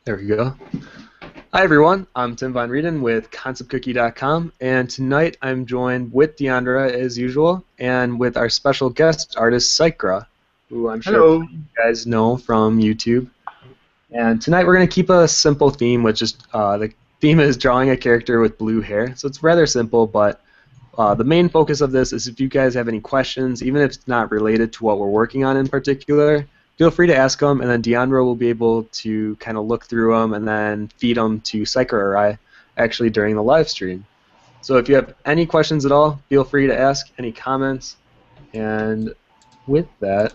There we go. Hi everyone, I'm Tim Von Rieden with ConceptCookie.com, and tonight I'm joined with Deandra as usual, and with our special guest artist Sycra, who I'm sure Hello. you guys know from YouTube. And tonight we're going to keep a simple theme, which is the theme is drawing a character with blue hair. So it's rather simple, but the main focus of this is if you guys have any questions, even if it's not related to what we're working on in particular, feel free to ask them, and then Deandra will be able to kind of look through them and then feed them to Sycra or I actually during the live stream. So if you have any questions at all, feel free to ask, any comments, and with that,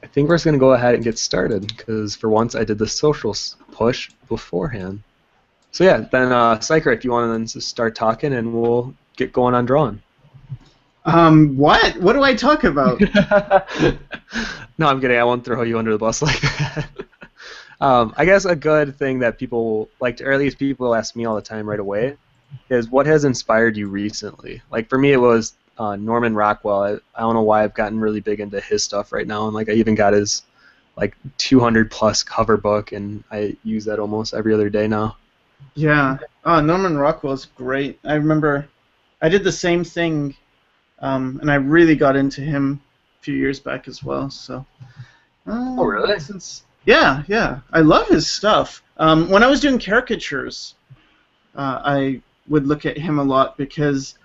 I think we're just going to go ahead and get started, because for once I did the social push beforehand. So yeah, then Sycra, if you want to then just start talking, and we'll get going on drawing. What? What do I talk about? No, I'm kidding. I won't throw you under the bus like that. I guess a good thing that people like to, or at least people ask me all the time right away, is what has inspired you recently? Like for me, it was Norman Rockwell. I don't know why I've gotten really big into his stuff right now, and like I even got his like 200 plus cover book, and I use that almost every other day now. Yeah. Oh, Norman Rockwell's great. I remember I did the same thing, and I really got into him a few years back as well. So. Oh, really? Yeah. I love his stuff. When I was doing caricatures, I would look at him a lot because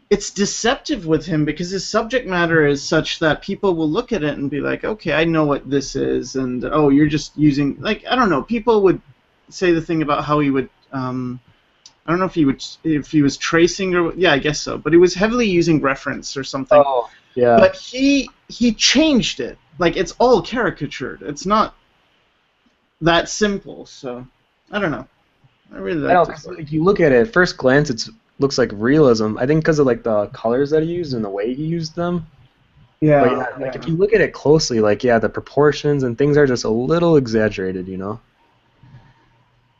it's deceptive with him because his subject matter is such that people will look at it and be like, okay, I know what this is, and oh, you're just using, like, I don't know, people would say the thing about how he would, I don't know if he was tracing or, yeah, I guess so, but he was heavily using reference or something. Oh, yeah. But he changed it. Like, it's all caricatured. It's not that simple, so I don't know. I really like this. If you look at it at first glance, it looks like realism. I think because of like the colors that he used and the way he used them. But yeah, like if you look at it closely, like yeah, the proportions and things are just a little exaggerated, you know.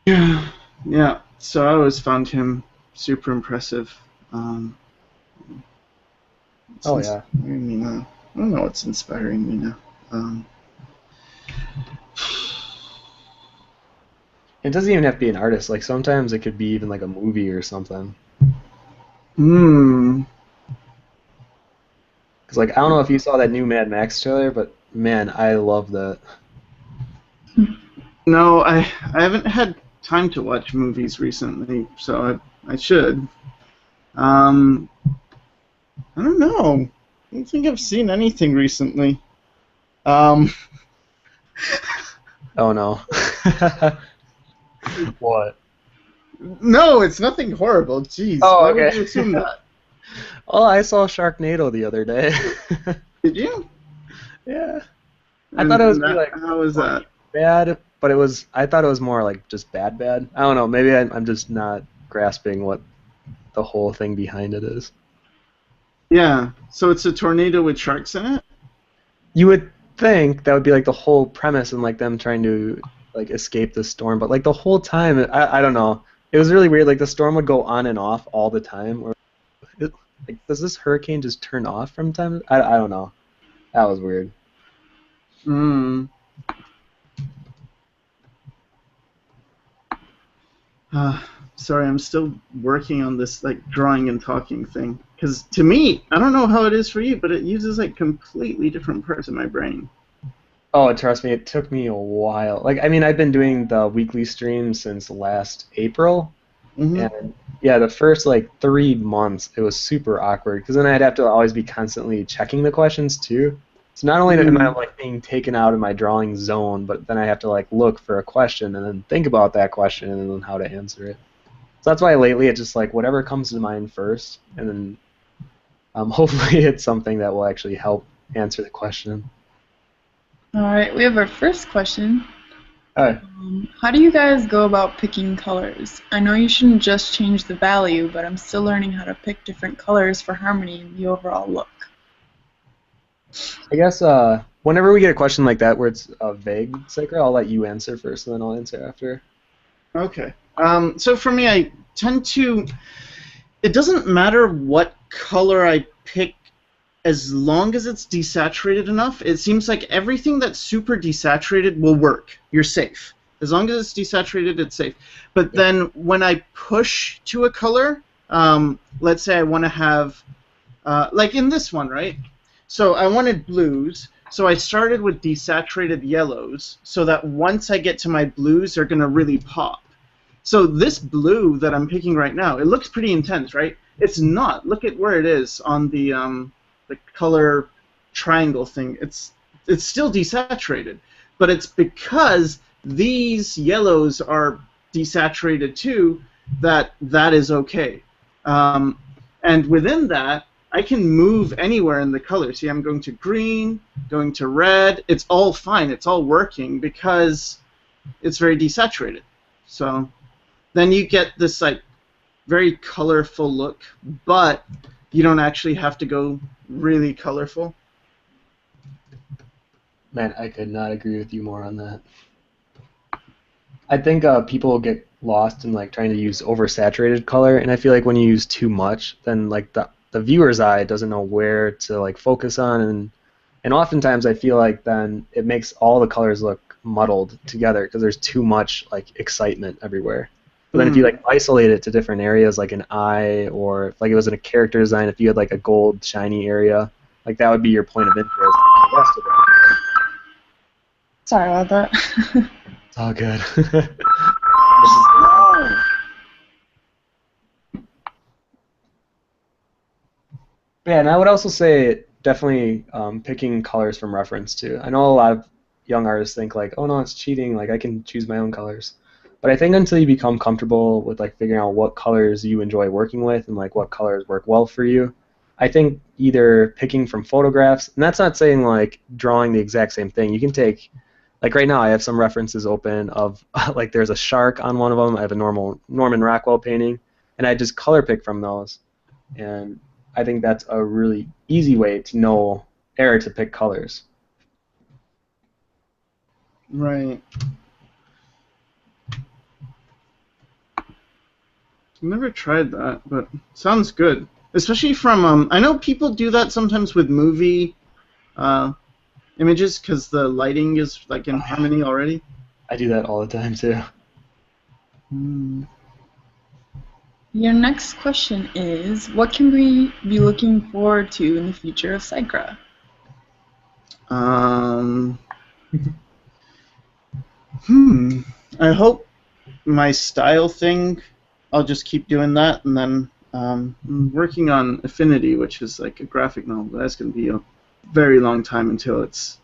Yeah. So I always found him super impressive. Oh yeah. Inspiring me now. I don't know what's inspiring me now. It doesn't even have to be an artist. Like sometimes it could be even like a movie or something. Because like I don't know if you saw that new Mad Max trailer, but man, I love that. No, I haven't had time to watch movies recently, so I should. I don't know. I don't think I've seen anything recently. Oh no. What? No, it's nothing horrible. Jeez, Oh, why okay. would you assume that? Oh, I saw Sharknado the other day. Did you? Yeah. I thought it was that, like how was that? bad, but it was. I thought it was more like just bad. I don't know. Maybe I'm just not grasping what the whole thing behind it is. Yeah, so it's a tornado with sharks in it? You would think that would be like the whole premise and like them trying to like escape the storm, but like the whole time, I don't know. It was really weird. Like the storm would go on and off all the time. Or like, does this hurricane just turn off from time? I don't know. That was weird. Sorry, I'm still working on this like drawing and talking thing. Because to me, I don't know how it is for you, but it uses like completely different parts of my brain. Oh, trust me, it took me a while. Like, I mean, I've been doing the weekly stream since last April, and yeah, the first like 3 months it was super awkward because then I'd have to always be constantly checking the questions too. So not only am I like being taken out of my drawing zone, but then I have to like look for a question and then think about that question and then how to answer it. So that's why lately it's just like whatever comes to mind first, and then hopefully it's something that will actually help answer the question. All right, we have our first question. Hi. How do you guys go about picking colors? I know you shouldn't just change the value, but I'm still learning how to pick different colors for harmony and the overall look. I guess whenever we get a question like that where it's vague, Sycra, I'll let you answer first, and then I'll answer after. Okay. So for me, I tend to. It doesn't matter what color I pick as long as it's desaturated enough. It seems like everything that's super desaturated will work. You're safe. As long as it's desaturated, it's safe. But then when I push to a color, let's say I want to have, like in this one, right? So I wanted blues, so I started with desaturated yellows, so that once I get to my blues, they're going to really pop. So this blue that I'm picking right now, it looks pretty intense, right? It's not. Look at where it is on the color triangle thing. It's still desaturated, but it's because these yellows are desaturated too that is okay. And within that, I can move anywhere in the color. See, I'm going to green, going to red. It's all fine. It's all working because it's very desaturated. So then you get this like very colorful look, but you don't actually have to go really colorful. Man, I could not agree with you more on that. I think people get lost in like trying to use oversaturated color, and I feel like when you use too much, then like the viewer's eye doesn't know where to like focus on, and oftentimes I feel like then it makes all the colors look muddled together because there's too much like excitement everywhere. But then if you like isolate it to different areas, like an eye, or if like it was in a character design, if you had like a gold shiny area, like that would be your point of interest. The rest of it. Sorry about that. It's all good. Yeah, and I would also say definitely picking colors from reference too. I know a lot of young artists think like, oh no, it's cheating. Like I can choose my own colors. But I think until you become comfortable with like figuring out what colors you enjoy working with and like what colors work well for you, I think either picking from photographs, and that's not saying like drawing the exact same thing. You can take, like right now I have some references open of like there's a shark on one of them. I have a normal Norman Rockwell painting, and I just color pick from those. And I think that's a really easy way to know or to pick colors. Right. I've never tried that, but sounds good. Especially from, I know people do that sometimes with movie images because the lighting is like in harmony already. I do that all the time too. Your next question is, what can we be looking forward to in the future of Sycra? I hope my style thing, I'll just keep doing that, and then I'm working on Affinity, which is like a graphic novel. But that's going to be a very long time until it's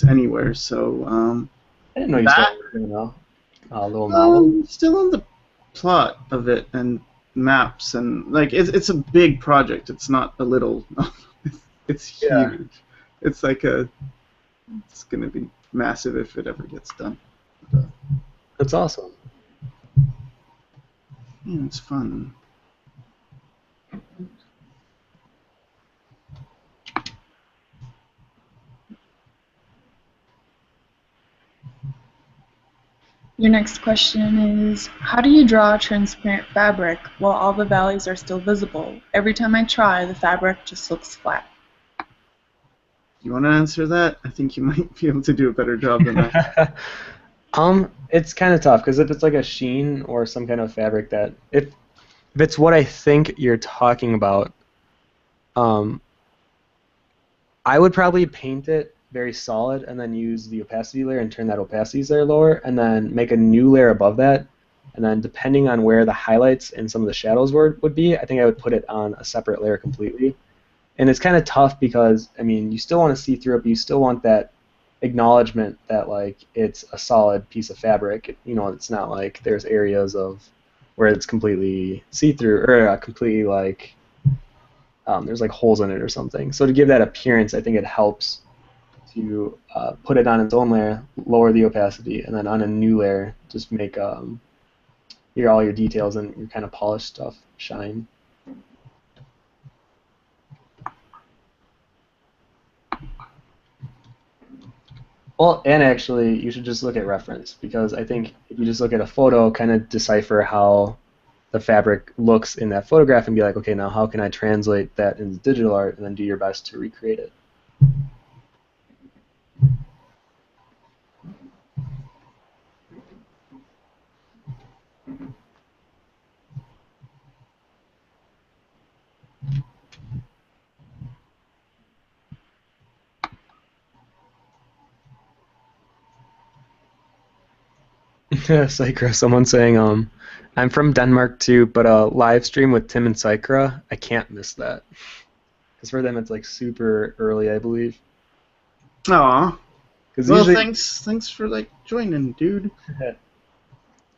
anywhere. So I didn't know you started working on a little novel. Still on the plot of it and maps, and like it's a big project. It's not a little. It's huge. Yeah. It's like it's going to be massive if it ever gets done. That's awesome. Yeah, it's fun. Your next question is, how do you draw transparent fabric while all the valleys are still visible? Every time I try, the fabric just looks flat. You want to answer that? I think you might be able to do a better job than that. It's kind of tough because if it's like a sheen or some kind of fabric that if it's what I think you're talking about, I would probably paint it very solid and then use the opacity layer and turn that opacity layer lower and then make a new layer above that, and then depending on where the highlights and some of the shadows would be, I think I would put it on a separate layer completely. And it's kind of tough because, I mean, you still want to see through it, but you still want that acknowledgement that like it's a solid piece of fabric. You know, it's not like there's areas of where it's completely see-through or completely like there's like holes in it or something. So to give that appearance, I think it helps to put it on its own layer, lower the opacity, and then on a new layer, just make all your details and your kind of polished stuff shine. Well, and actually, you should just look at reference, because I think if you just look at a photo, kind of decipher how the fabric looks in that photograph and be like, okay, now how can I translate that into digital art, and then do your best to recreate it. Sycra, someone saying, I'm from Denmark too, but a live stream with Tim and Sycra, I can't miss that. Because for them it's like super early, I believe. Aw. Because Well, usually, thanks for like joining, dude.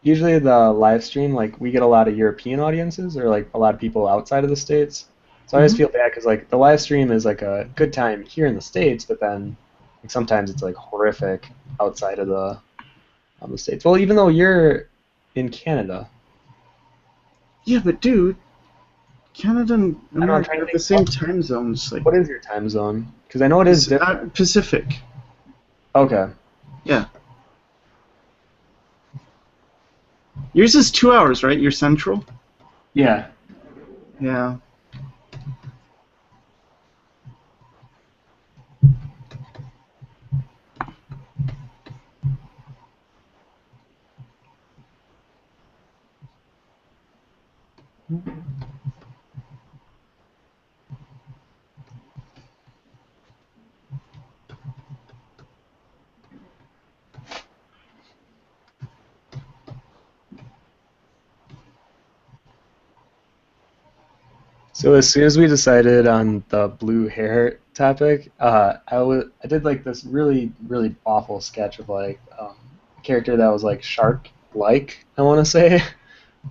usually the live stream, like we get a lot of European audiences or like a lot of people outside of the States. So I always feel bad because like the live stream is like a good time here in the States, but then like, sometimes it's like horrific outside of the States. Well, even though you're in Canada. Yeah, but dude, Canada and I don't know, I'm America trying to have the think, same time zones. Like, what is your time zone? Because I know it is different. Pacific. Okay. Yeah. Yours is 2 hours, right? You're Central? Yeah. Yeah. So as soon as we decided on the blue hair topic, I did like this really awful sketch of like a character that was like shark-like, I want to say,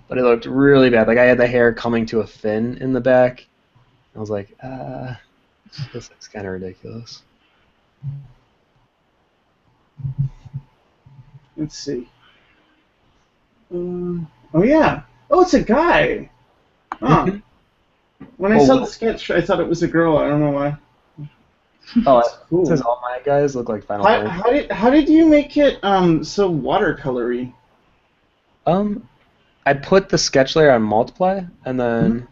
but it looked really bad. Like I had the hair coming to a fin in the back. I was like, this looks kind of ridiculous. Let's see. Oh yeah. Oh, it's a guy. Huh. When I saw the sketch, I thought it was a girl. I don't know why. Oh, That's cool. it says all my guys look like Final Fantasy. How did you make it so watercolory? I put the sketch layer on multiply, and then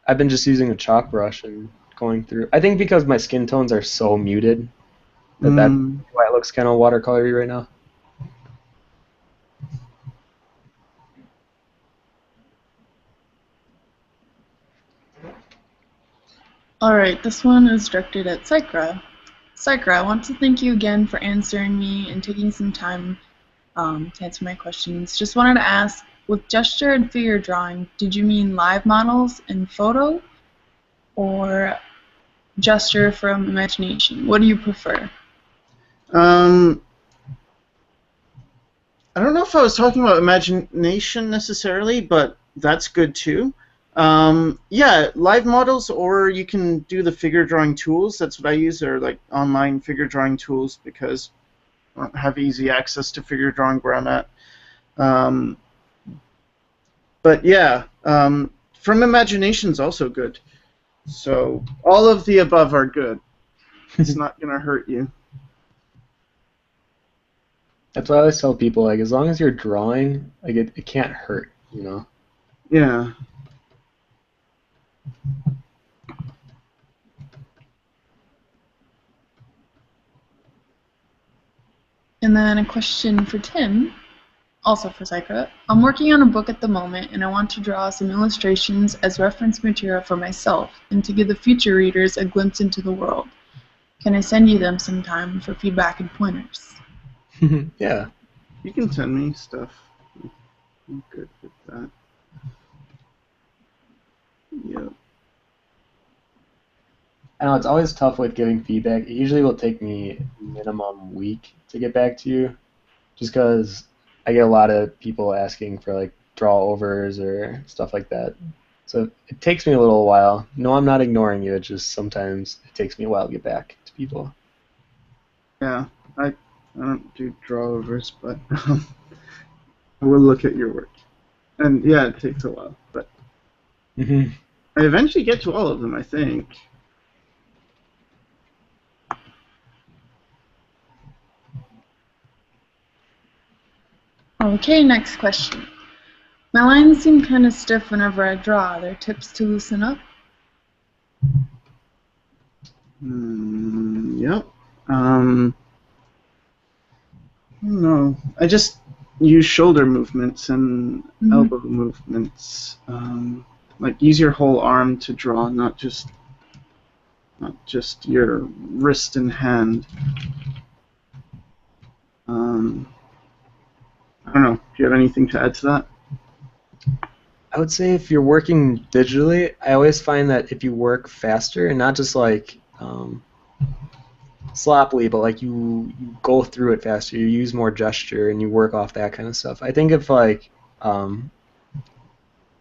I've been just using a chalk brush and going through. I think because my skin tones are so muted that's why it looks kind of watercolory right now. Alright, this one is directed at Sycra. Sycra, I want to thank you again for answering me and taking some time to answer my questions. Just wanted to ask, with gesture and figure drawing, did you mean live models in photo or gesture from imagination? What do you prefer? I don't know if I was talking about imagination necessarily, but that's good too. Yeah, live models, or you can do the figure drawing tools. That's what I use, or like online figure drawing tools, because I don't have easy access to figure drawing where I'm at. But yeah, from imagination's also good. So all of the above are good. It's not gonna hurt you. That's what I always tell people. Like, as long as you're drawing, like it can't hurt, you know. Yeah. And then a question for Tim, also for Sycra. I'm working on a book at the moment, and I want to draw some illustrations as reference material for myself and to give the future readers a glimpse into the world. Can I send you them sometime for feedback and pointers? Yeah. You can send me stuff. I'm good with that. Yep. I know it's always tough with giving feedback. It usually will take me minimum week to get back to you, just because I get a lot of people asking for like draw overs or stuff like that. So it takes me a little while. No, I'm not ignoring you. It's just sometimes it takes me a while to get back to people. Yeah, I don't do drawovers, but I will look at your work. And yeah, it takes a while, but I eventually get to all of them, I think. Okay, next question. My lines seem kind of stiff whenever I draw. Are there tips to loosen up? Yep. I don't know. I just use shoulder movements and elbow movements. Like use your whole arm to draw, not just your wrist and hand. I don't you have anything to add to that? I would say if you're working digitally, I always find that if you work faster and not just like sloppily, but like you go through it faster, you use more gesture and you work off that kind of stuff. I think if like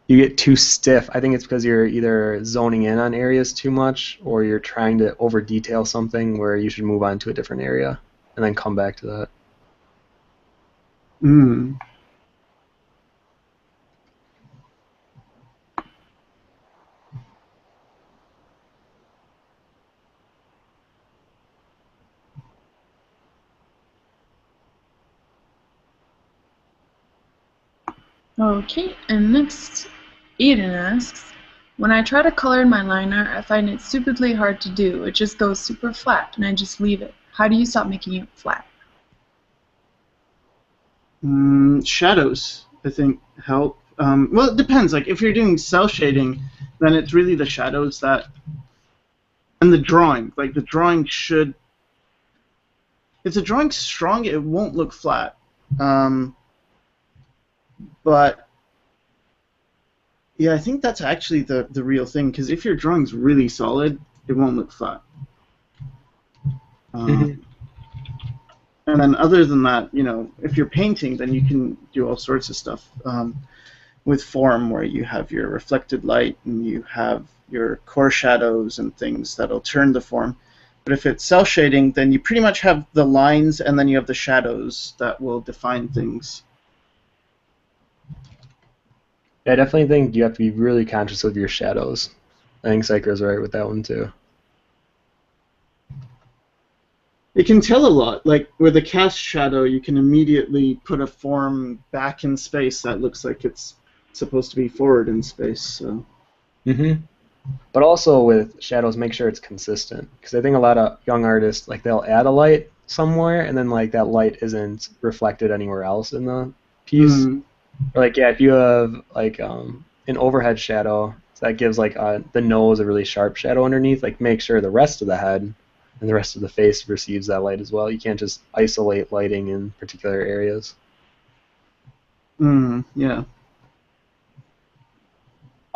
you get too stiff, I think it's because you're either zoning in on areas too much or you're trying to over detail something where you should move on to a different area and then come back to that. Mm. Okay, and next, Eden asks, when I try to color in my liner, I find it stupidly hard to do. It just goes super flat, and I just leave it. How do you stop making it flat? Shadows, I think, help. Well, it depends. Like, if you're doing cell shading, then it's really the shadows that... And the drawing. Like, the drawing should... If the drawing's strong, it won't look flat. But... Yeah, I think that's actually the real thing, because if your drawing's really solid, it won't look flat. And then other than that, you know, if you're painting, then you can do all sorts of stuff with form, where you have your reflected light and you have your core shadows and things that'll turn the form. But if it's cell shading, then you pretty much have the lines and then you have the shadows that will define things. Yeah, I definitely think you have to be really conscious of your shadows. I think Sycra's right with that one too. It can tell a lot. Like with a cast shadow, you can immediately put a form back in space that looks like it's supposed to be forward in space. So. But also with shadows, make sure it's consistent, because I think a lot of young artists, like, they'll add a light somewhere and then like that light isn't reflected anywhere else in the piece. Or like, yeah, if you have like an overhead shadow that gives like the nose a really sharp shadow underneath, like, make sure the rest of the head and the rest of the face receives that light as well. You can't just isolate lighting in particular areas. Yeah.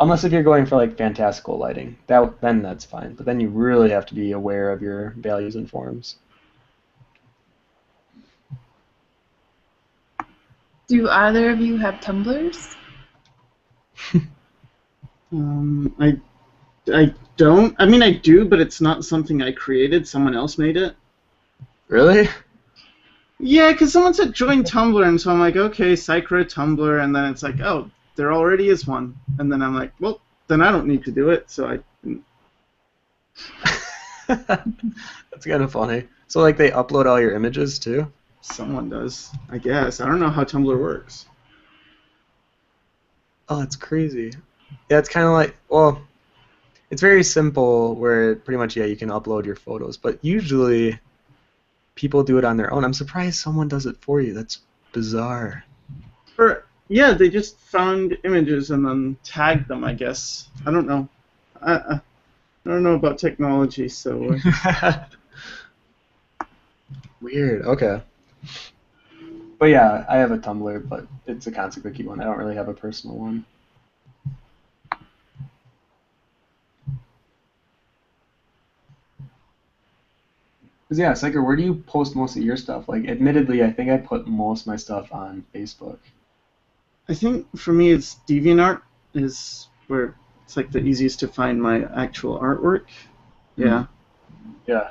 Unless if you're going for like fantastical lighting, then that's fine. But then you really have to be aware of your values and forms. Do either of you have Tumblrs? I don't. I mean, I do, but it's not something I created. Someone else made it. Really? Yeah, because someone said join Tumblr, and so I'm like, okay, Sycra Tumblr, and then it's like, oh, there already is one. And then I'm like, well, then I don't need to do it, so I didn't. That's kind of funny. So like they upload all your images too? Someone does, I guess. I don't know how Tumblr works. Oh, that's crazy. Yeah, it's kind of like, well, it's very simple where pretty much, yeah, you can upload your photos, but usually people do it on their own. I'm surprised someone does it for you. That's bizarre. Yeah, they just found images and then tagged them, I guess. I don't know. I don't know about technology, so... Weird, okay. But yeah, I have a Tumblr, but it's a Consequickie one. I don't really have a personal one. Because yeah, Sycra, where do you post most of your stuff? Like, admittedly, I think I put most of my stuff on Facebook. I think for me it's DeviantArt is where it's like the easiest to find my actual artwork. Yeah. Yeah.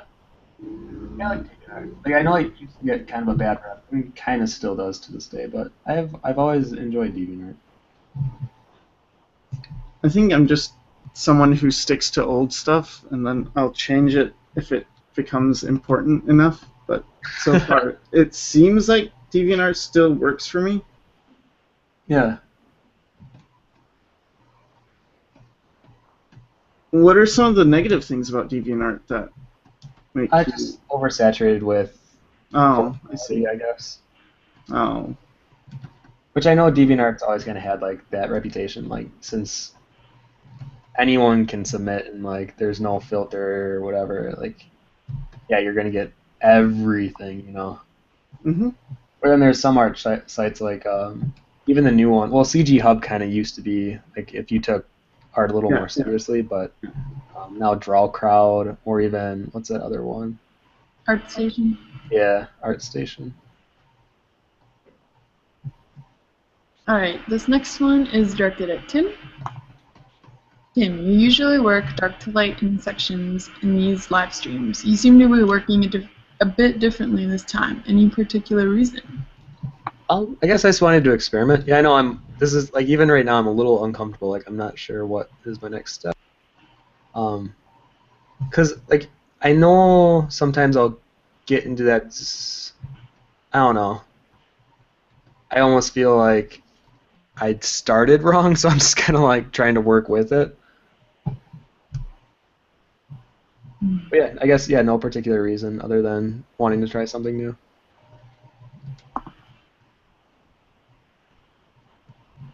Yeah, I like DeviantArt. Like, I know it used to get kind of a bad rep. I mean, it kind of still does to this day, but I've always enjoyed DeviantArt. I think I'm just someone who sticks to old stuff, and then I'll change it if it becomes important enough. But so far, it seems like DeviantArt still works for me. Yeah. What are some of the negative things about DeviantArt that make you... Just oversaturated with... Oh, I see. I guess. Oh. Which I know DeviantArt's always kind of had like that reputation, like, since anyone can submit and like there's no filter or whatever, like, yeah, you're gonna get everything, you know. Or then there's some art sites like even the new one. Well, CG Hub kind of used to be like if you took art a little Yeah, more seriously, but now Draw Crowd or even what's that other one? ArtStation. Yeah, ArtStation. Alright, this next one is directed at Tim. Tim, you usually work dark to light in sections in these live streams. You seem to be working a bit differently this time. Any particular reason? I guess I just wanted to experiment. Yeah, I know this is like even right now I'm a little uncomfortable. Like I'm not sure what is my next step. Cause like I know sometimes I'll get into that. I don't know. I almost feel like I started wrong, so I'm just kind of like trying to work with it. But yeah, I guess no particular reason other than wanting to try something new.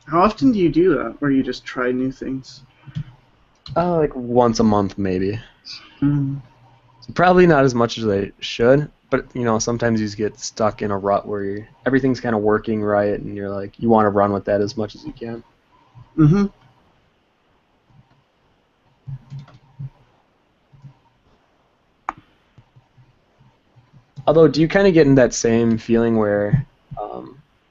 How often do you do that, where you just try new things? Like once a month maybe. Mm. So probably not as much as I should, but sometimes you just get stuck in a rut where everything's kind of working right, and you're like you want to run with that as much as you can. Mm-hmm. Although, do you kind of get in that same feeling where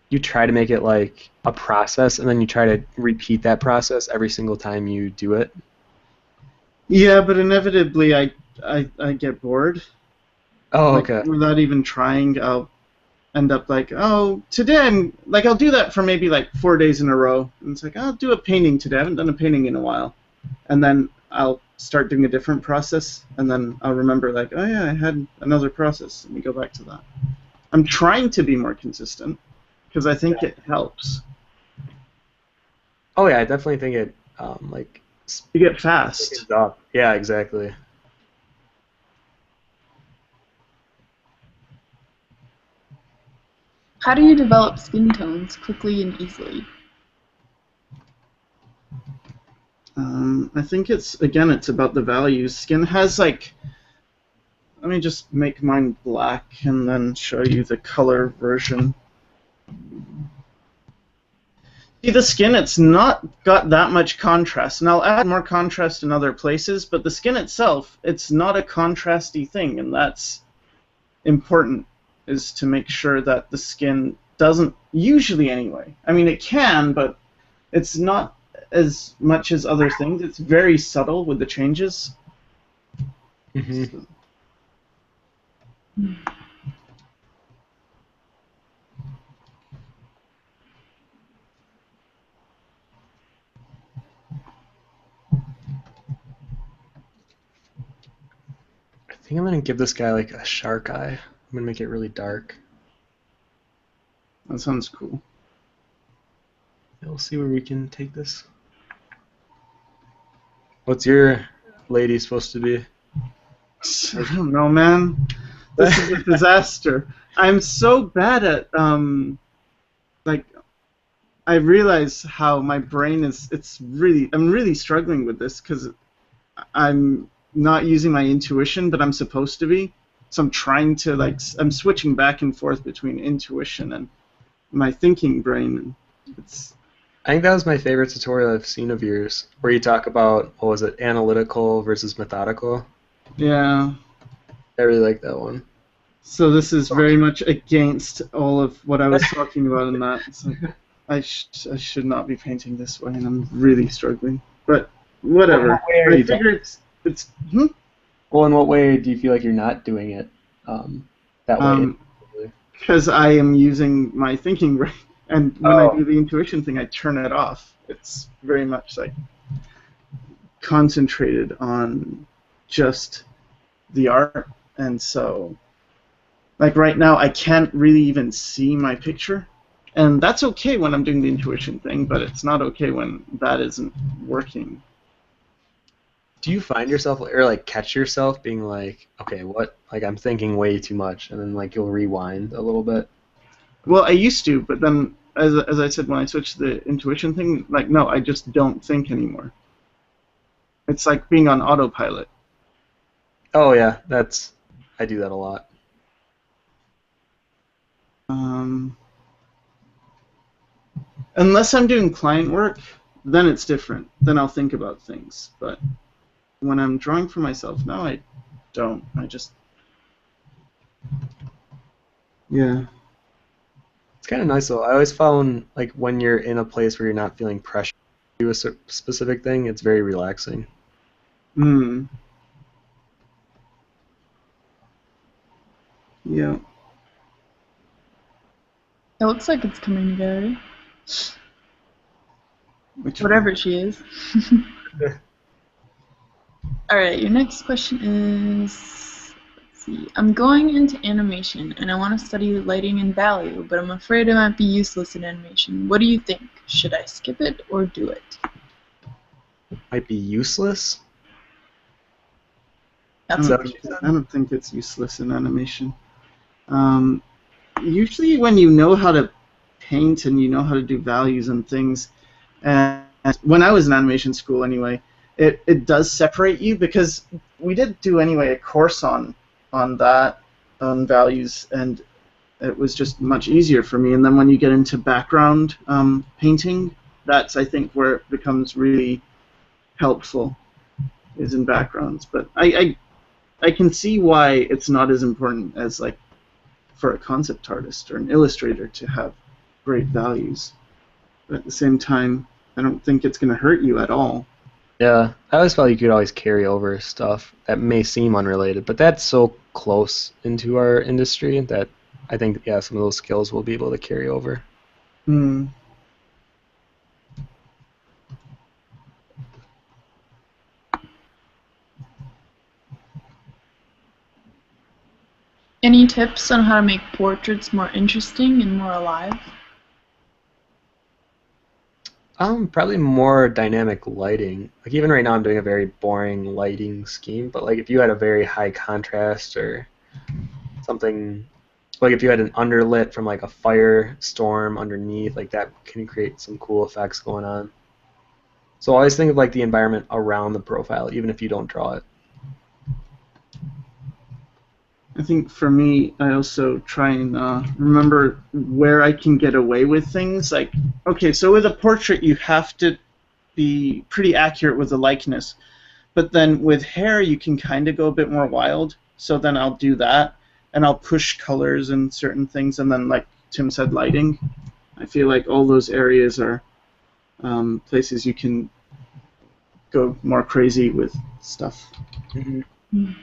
you try to make it like a process, and then you try to repeat that process every single time you do it? Yeah, but inevitably I get bored. Oh, Like okay. without even trying, I'll end up like, oh, today I'll do that for maybe like 4 days in a row. And it's like, I'll do a painting today. I haven't done a painting in a while. And then I'll start doing a different process, and then I'll remember like, oh yeah, I had another process, and we go back to that. I'm trying to be more consistent because I think it helps. Oh yeah, I definitely think it like You get fast. speeds up. Yeah, exactly. How do you develop skin tones quickly and easily? I think it's about the values. Skin has like, let me just make mine black and then show you the color version. See the skin, it's not got that much contrast, and I'll add more contrast in other places, but the skin itself, it's not a contrasty thing, and that's important, is to make sure that the skin doesn't, usually anyway. I mean, it can, but it's not as much as other things. It's very subtle with the changes. Mm-hmm. I think I'm gonna give this guy like a shark eye. I'm gonna make it really dark. That sounds cool. Yeah, we'll see where we can take this. What's your lady supposed to be? I don't know, man. This is a disaster. I'm so bad at like, I realize how my brain is. I'm really struggling with this because I'm not using my intuition, but I'm supposed to be. So I'm trying to I'm switching back and forth between intuition and my thinking brain. I think that was my favorite tutorial I've seen of yours, where you talk about, what was it, analytical versus methodical. Yeah. I really like that one. So this is very much against all of what I was talking about in that. It's like, I should not be painting this way, and I'm really struggling. But whatever. I figure it's Well, in what way do you feel like you're not doing it that way? because I am using my thinking brain, and when I do the intuition thing, I turn it off. It's very much like concentrated on just the art, and so like right now I can't really even see my picture, and that's okay when I'm doing the intuition thing, but it's not okay when that isn't working. Do you find yourself or like catch yourself being like, okay, what? Like I'm thinking way too much, and then like you'll rewind a little bit? Well, I used to, but then as I said, when I switched to the intuition thing, like no, I just don't think anymore. It's like being on autopilot. Oh yeah, I do that a lot. Um, Unless I'm doing client work, then it's different. Then I'll think about things. But when I'm drawing for myself, no, I don't. I just, yeah. It's kind of nice though. I always found like when you're in a place where you're not feeling pressure to do a specific thing, it's very relaxing. Hmm. Yeah. It looks like it's coming together. Which Whatever she is. Alright, your next question is, let's see. I'm going into animation and I want to study lighting and value, but I'm afraid it might be useless in animation. What do you think? Should I skip it or do it? Might be useless. That's Is that what what she you said. I don't think it's useless in animation. Usually when you know how to paint and you know how to do values and things, and when I was in animation school anyway, it does separate you, because we did do anyway a course on that, on values, and it was just much easier for me. And then when you get into background painting, that's, I think, where it becomes really helpful, is in backgrounds. But I can see why it's not as important as, like, for a concept artist or an illustrator to have great values. But at the same time, I don't think it's going to hurt you at all. Yeah, I always felt you could always carry over stuff that may seem unrelated, but that's so close into our industry that I think, yeah, some of those skills will be able to carry over. Hmm. Any tips on how to make portraits more interesting and more alive? Probably more dynamic lighting. Like even right now, I'm doing a very boring lighting scheme, but like if you had a very high contrast or something, like if you had an underlit from like a firestorm underneath, like that can create some cool effects going on. So always think of like the environment around the profile, even if you don't draw it. I think for me, I also try and remember where I can get away with things. Like, okay, so with a portrait, you have to be pretty accurate with the likeness. But then with hair, you can kind of go a bit more wild. So then I'll do that, and I'll push colors and certain things. And then, like Tim said, lighting. I feel like all those areas are places you can go more crazy with stuff. Mm-hmm.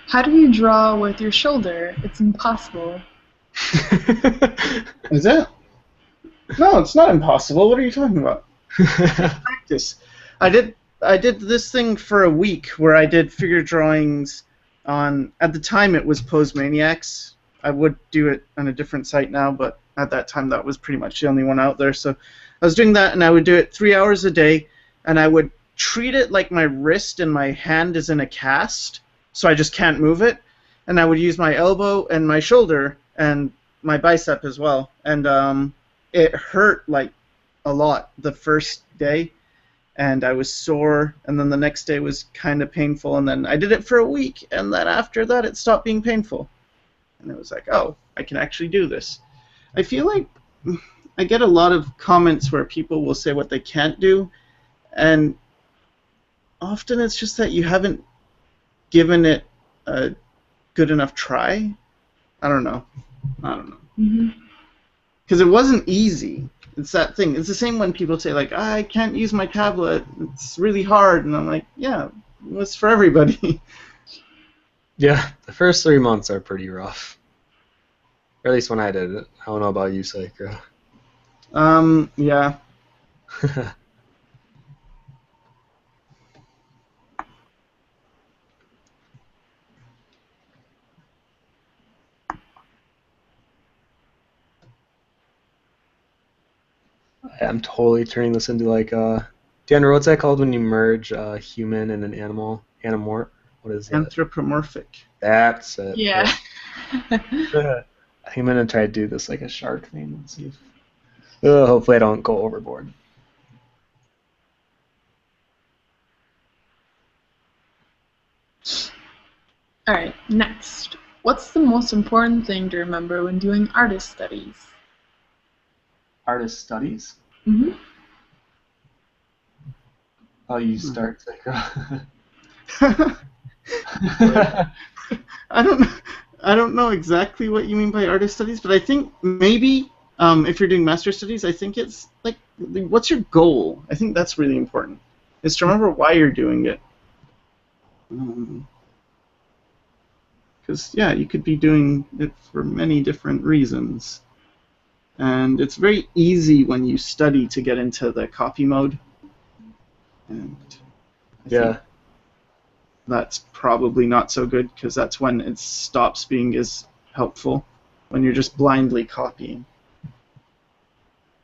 How do you draw with your shoulder? It's impossible. Is it? No, it's not impossible. What are you talking about? Practice. I did this thing for a week where I did figure drawings on. At the time, it was Pose Maniacs. I would do it on a different site now, but at that time, that was pretty much the only one out there. So I was doing that, and I would do it 3 hours a day, and I would treat it like my wrist and my hand is in a cast, so I just can't move it, and I would use my elbow and my shoulder and my bicep as well, and it hurt like a lot the first day, and I was sore, and then the next day was kind of painful, and then I did it for a week, and then after that it stopped being painful, and it was like, oh, I can actually do this. I feel like I get a lot of comments where people will say what they can't do, and often it's just that you haven't given it a good enough try. I don't know. Because it wasn't easy. It's that thing. It's the same when people say, like, I can't use my tablet. It's really hard. And I'm like, yeah, it's for everybody. Yeah, the first 3 months are pretty rough. Or at least when I did it. I don't know about you, Sycra. Yeah. I'm totally turning this into like Deandra, what's that called when you merge a human and an animal? Animorph? What is that? Anthropomorphic. That's it. Yeah. I think I'm gonna try to do this like a shark thing. Let's see if Hopefully I don't go overboard. Alright, next. What's the most important thing to remember when doing artist studies? Artist studies? Mm-hmm. Oh, you start Sycra. I don't know exactly what you mean by artist studies, but I think maybe if you're doing master studies, I think it's like, what's your goal? I think that's really important, is to remember why you're doing it. Because, yeah, you could be doing it for many different reasons. And it's very easy when you study to get into the copy mode. And I think that's probably not so good, because that's when it stops being as helpful, when you're just blindly copying.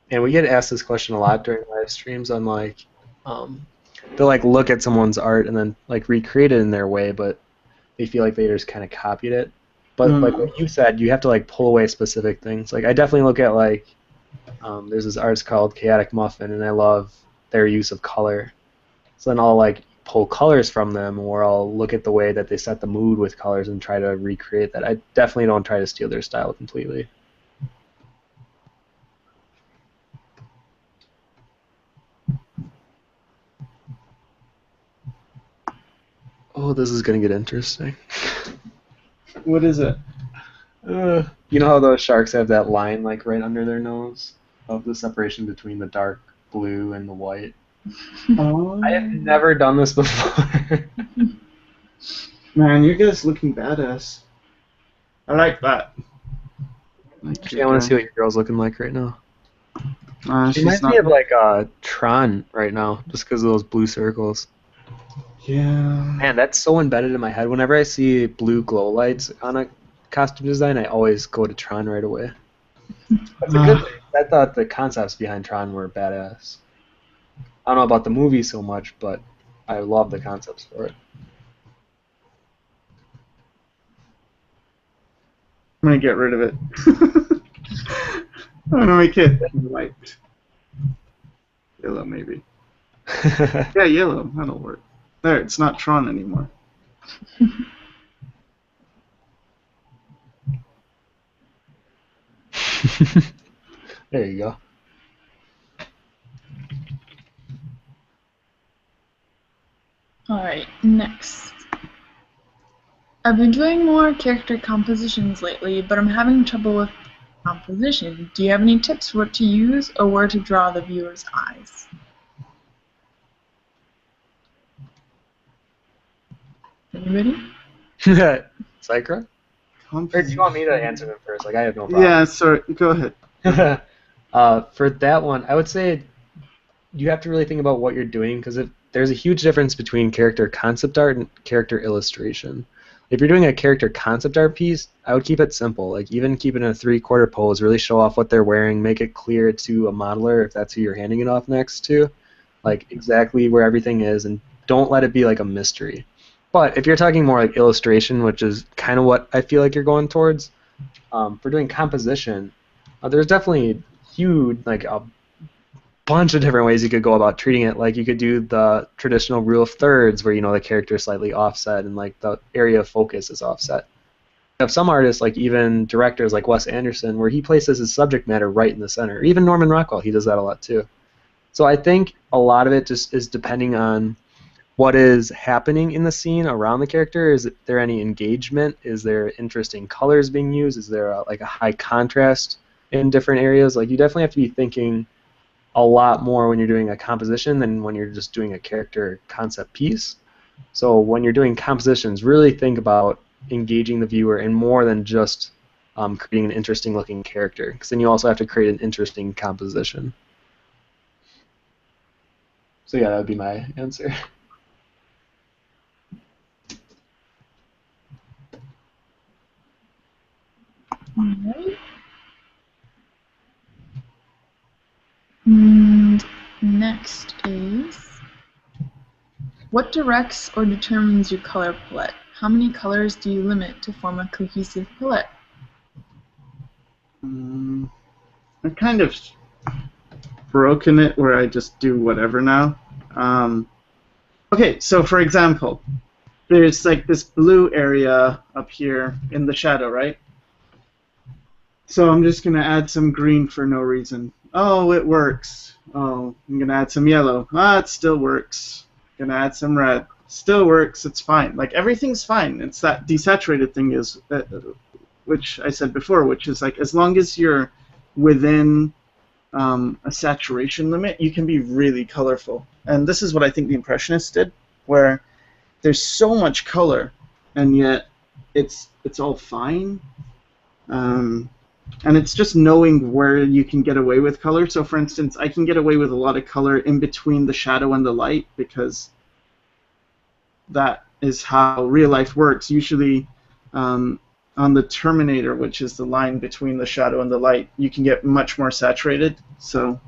And we get asked this question a lot during live streams on like, they'll like look at someone's art and then like recreate it in their way, but they feel like they just kind of copied it. But like what you said, you have to like pull away specific things. Like I definitely look at like, there's this artist called Chaotic Muffin, and I love their use of color. So then I'll like pull colors from them, or I'll look at the way that they set the mood with colors and try to recreate that. I definitely don't try to steal their style completely. Oh, this is going to get interesting. What is it? You know how those sharks have that line like right under their nose of the separation between the dark blue and the white? Oh. I have never done this before. Man, you guys looking badass. I like that. Actually, I want to see what your girl's looking like right now. She reminds She's me of not. like Tron right now, just because of those blue circles. Yeah. Man, that's so embedded in my head. Whenever I see blue glow lights on a costume design, I always go to Tron right away. That's a good thing. I thought the concepts behind Tron were badass. I don't know about the movie so much, but I love the concepts for it. I'm gonna get rid of it. I'm gonna make it white. Yellow, maybe. Yeah, yellow. That'll work. There, it's not Tron anymore. There you go. Alright, next. I've been doing more character compositions lately, but I'm having trouble with composition. Do you have any tips for what to use or where to draw the viewer's eyes? Anybody? Sycra? Or do you want me to answer them first? Like, I have no problem. Yeah, sorry. Go ahead. For that one, I would say you have to really think about what you're doing, because there's a huge difference between character concept art and character illustration. If you're doing a character concept art piece, I would keep it simple. Like even keep it in a 3/4 pose, really show off what they're wearing, make it clear to a modeler if that's who you're handing it off next to, like exactly where everything is, and don't let it be like a mystery. But if you're talking more like illustration, which is kind of what I feel like you're going towards, for doing composition, there's definitely huge, like a bunch of different ways you could go about treating it. Like you could do the traditional rule of thirds, where the character is slightly offset and like the area of focus is offset. You have some artists, like even directors like Wes Anderson, where he places his subject matter right in the center. Even Norman Rockwell, he does that a lot too. So I think a lot of it just is depending on what is happening in the scene around the character. Is there any engagement? Is there interesting colors being used? Is there like a high contrast in different areas? Like you definitely have to be thinking a lot more when you're doing a composition than when you're just doing a character concept piece. So when you're doing compositions, really think about engaging the viewer in more than just creating an interesting looking character, because then you also have to create an interesting composition. So yeah, that would be my answer. Alright. And next is, what directs or determines your color palette? How many colors do you limit to form a cohesive palette? I kind of broken it where I just do whatever now. Okay, so for example, there's like this blue area up here in the shadow, right? So I'm just going to add some green for no reason. Oh, it works. Oh, I'm going to add some yellow. Ah, it still works. Going to add some red. Still works. It's fine. Like, everything's fine. It's that desaturated thing is, which I said before, which is like as long as you're within a saturation limit, you can be really colorful. And this is what I think the Impressionists did, where there's so much color, and yet it's all fine. And it's just knowing where you can get away with color. So, for instance, I can get away with a lot of color in between the shadow and the light because that is how real life works. Usually, on the terminator, which is the line between the shadow and the light, you can get much more saturated. So,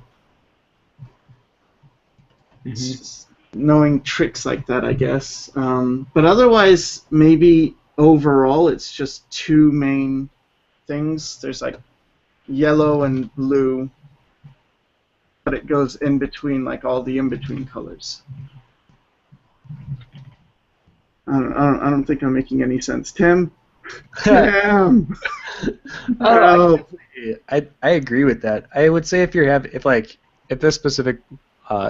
it's just knowing tricks like that, I guess. But otherwise, maybe overall, it's just two main things. There's like yellow and blue, but it goes in between like all the in-between colors. I don't think I'm making any sense. Tim? Tim! I agree with that. I would say if this specific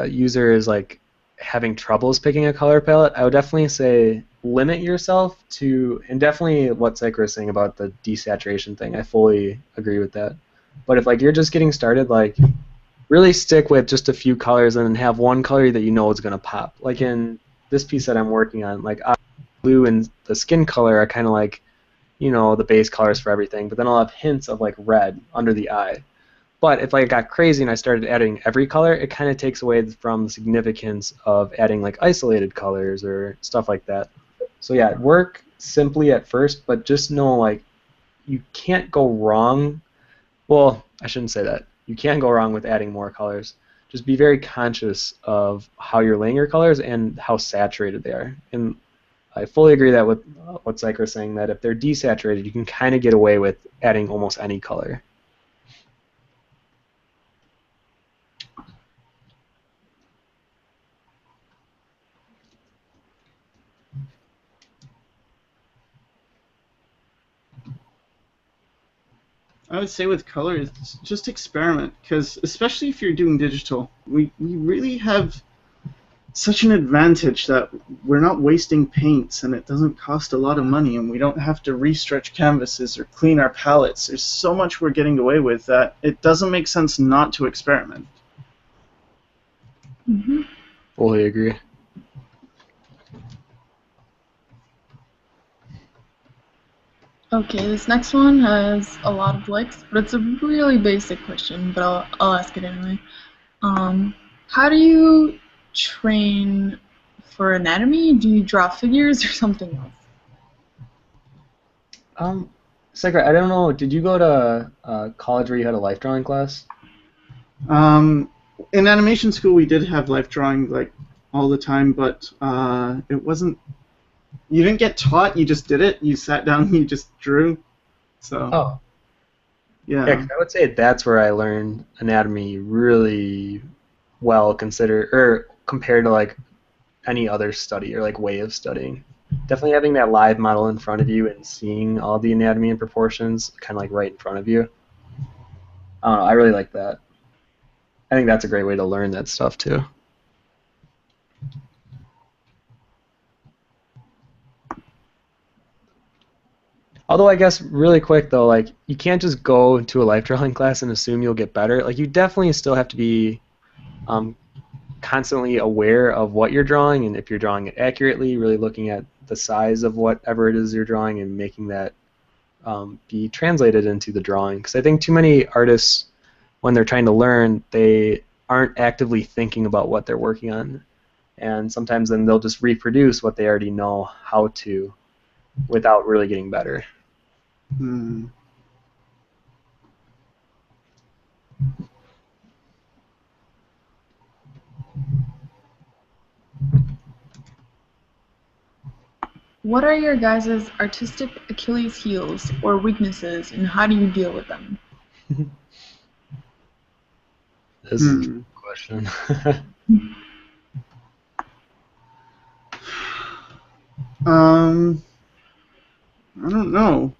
user is like having troubles picking a color palette, I would definitely say limit yourself to, and definitely what Sycra is saying about the desaturation thing, I fully agree with that. But if like you're just getting started, like really stick with just a few colors and then have one color that you know is gonna pop. Like in this piece that I'm working on, like blue and the skin color are kind of like, you know, the base colors for everything, but then I'll have hints of like red under the eye. But if I got crazy and I started adding every color, it kind of takes away from the significance of adding like isolated colors or stuff like that. So yeah, work simply at first, but just know like you can't go wrong. Well, I shouldn't say that. You can go wrong with adding more colors. Just be very conscious of how you're laying your colors and how saturated they are. And I fully agree that with what Sycra is saying, that if they're desaturated, you can kind of get away with adding almost any color. I would say with color, it's just experiment, because especially if you're doing digital, we really have such an advantage that we're not wasting paints and it doesn't cost a lot of money and we don't have to restretch canvases or clean our palettes. There's so much we're getting away with that it doesn't make sense not to experiment. Mm-hmm. Fully agree. Okay, this next one has a lot of likes, but it's a really basic question, but I'll ask it anyway. How do you train for anatomy? Do you draw figures or something else? Sycra, I don't know, did you go to college where you had a life drawing class? In animation school, we did have life drawing like all the time, but it wasn't. You didn't get taught. You just did it. You sat down and you just drew. So. Oh. Yeah. Yeah, 'cause I would say that's where I learned anatomy really well, compared to like any other study or like way of studying. Definitely having that live model in front of you and seeing all the anatomy and proportions kind of like right in front of you. I don't know, I really like that. I think that's a great way to learn that stuff too. Although I guess really quick though, like you can't just go to a life drawing class and assume you'll get better. Like you definitely still have to be constantly aware of what you're drawing, and if you're drawing it accurately, really looking at the size of whatever it is you're drawing and making that be translated into the drawing. Because I think too many artists, when they're trying to learn, they aren't actively thinking about what they're working on, and sometimes then they'll just reproduce what they already know how to without really getting better. Hmm. What are your guys' artistic Achilles heels or weaknesses, and how do you deal with them? This is a tricky question. I don't know.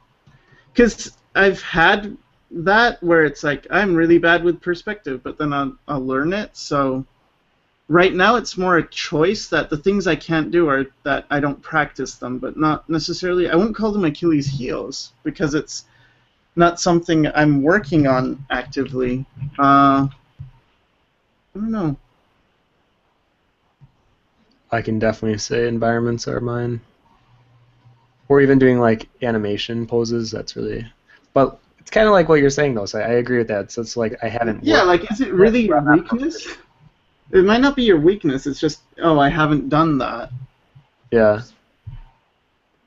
Because I've had that where it's like, I'm really bad with perspective, but then I'll learn it, so... Right now, it's more a choice that the things I can't do are that I don't practice them, but not necessarily. I wouldn't call them Achilles' heels because it's not something I'm working on actively. I don't know. I can definitely say environments are mine. Or even doing like animation poses, that's really... But it's kind of like what you're saying though, so I agree with that. So it's like I haven't Yeah, worked like, is it really your weakness? It might not be your weakness. It's just, oh, I haven't done that. Yeah.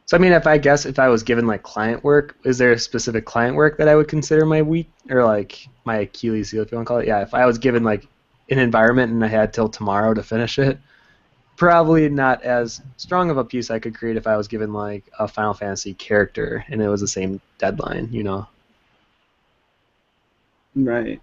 So I mean, if I was given like client work, is there a specific client work that I would consider my weak or like my Achilles heel, if you want to call it? Yeah, if I was given like an environment and I had till tomorrow to finish it, probably not as strong of a piece I could create if I was given like a Final Fantasy character and it was the same deadline, you know. Right.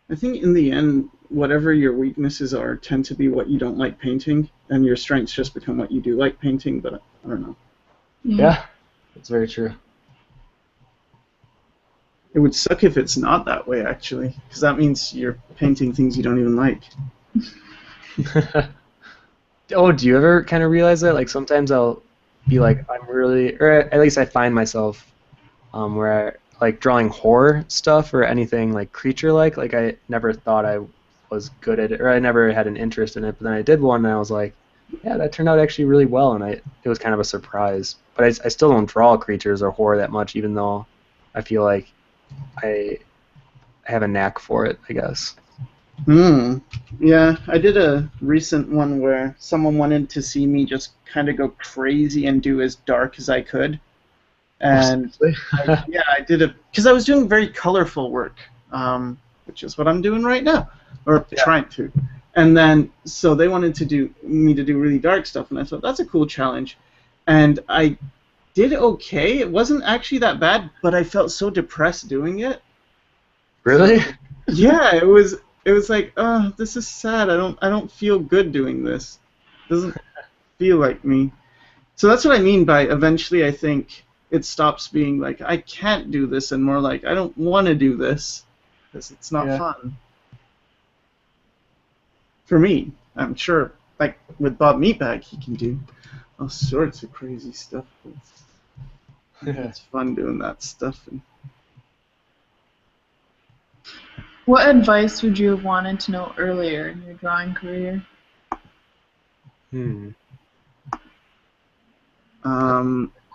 I think in the end, whatever your weaknesses are tend to be what you don't like painting, and your strengths just become what you do like painting, but I don't know. Yeah, that's very true. It would suck if it's not that way, actually, because that means you're painting things you don't even like. Oh, do you ever kind of realize that? Like sometimes I'll be like, I'm really, or at least I find myself where I like drawing horror stuff or anything like creature-like. Like I never thought I was good at it, or I never had an interest in it. But then I did one, and I was like, yeah, that turned out actually really well, and it was kind of a surprise. But I still don't draw creatures or horror that much, even though I feel like I have a knack for it, I guess. Yeah, I did a recent one where someone wanted to see me just kind of go crazy and do as dark as I could. And I did it because I was doing very colorful work, which is what I'm doing right now, or trying to. And then, so they wanted to do me to do really dark stuff, and I thought that's a cool challenge. And I did okay. It wasn't actually that bad, but I felt so depressed doing it. Really? So, yeah, it was. It was like, oh, this is sad. I don't feel good doing this. It doesn't feel like me. So that's what I mean by eventually I think it stops being like, I can't do this, and more like, I don't want to do this, because it's not fun. For me, I'm sure, like with Bob Meatbag, he can do all sorts of crazy stuff. It's fun doing that stuff. What advice would you have wanted to know earlier in your drawing career?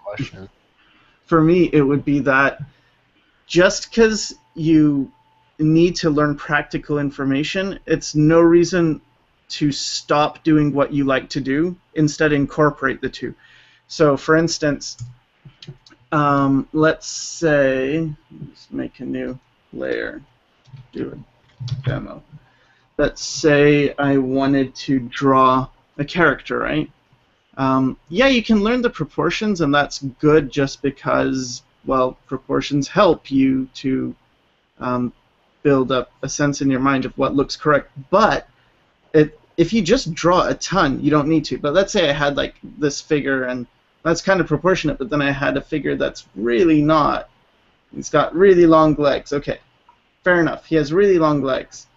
Question. For me, it would be that just because you need to learn practical information, it's no reason to stop doing what you like to do. Instead, incorporate the two. So, for instance, let's say, let's make a new layer, do a demo. Let's say I wanted to draw a character, right? Yeah, you can learn the proportions, and that's good just because, well, proportions help you to build up a sense in your mind of what looks correct. But if you just draw a ton, you don't need to. But let's say I had like this figure, and that's kind of proportionate, but then I had a figure that's really not. He's got really long legs. Okay, fair enough. He has really long legs.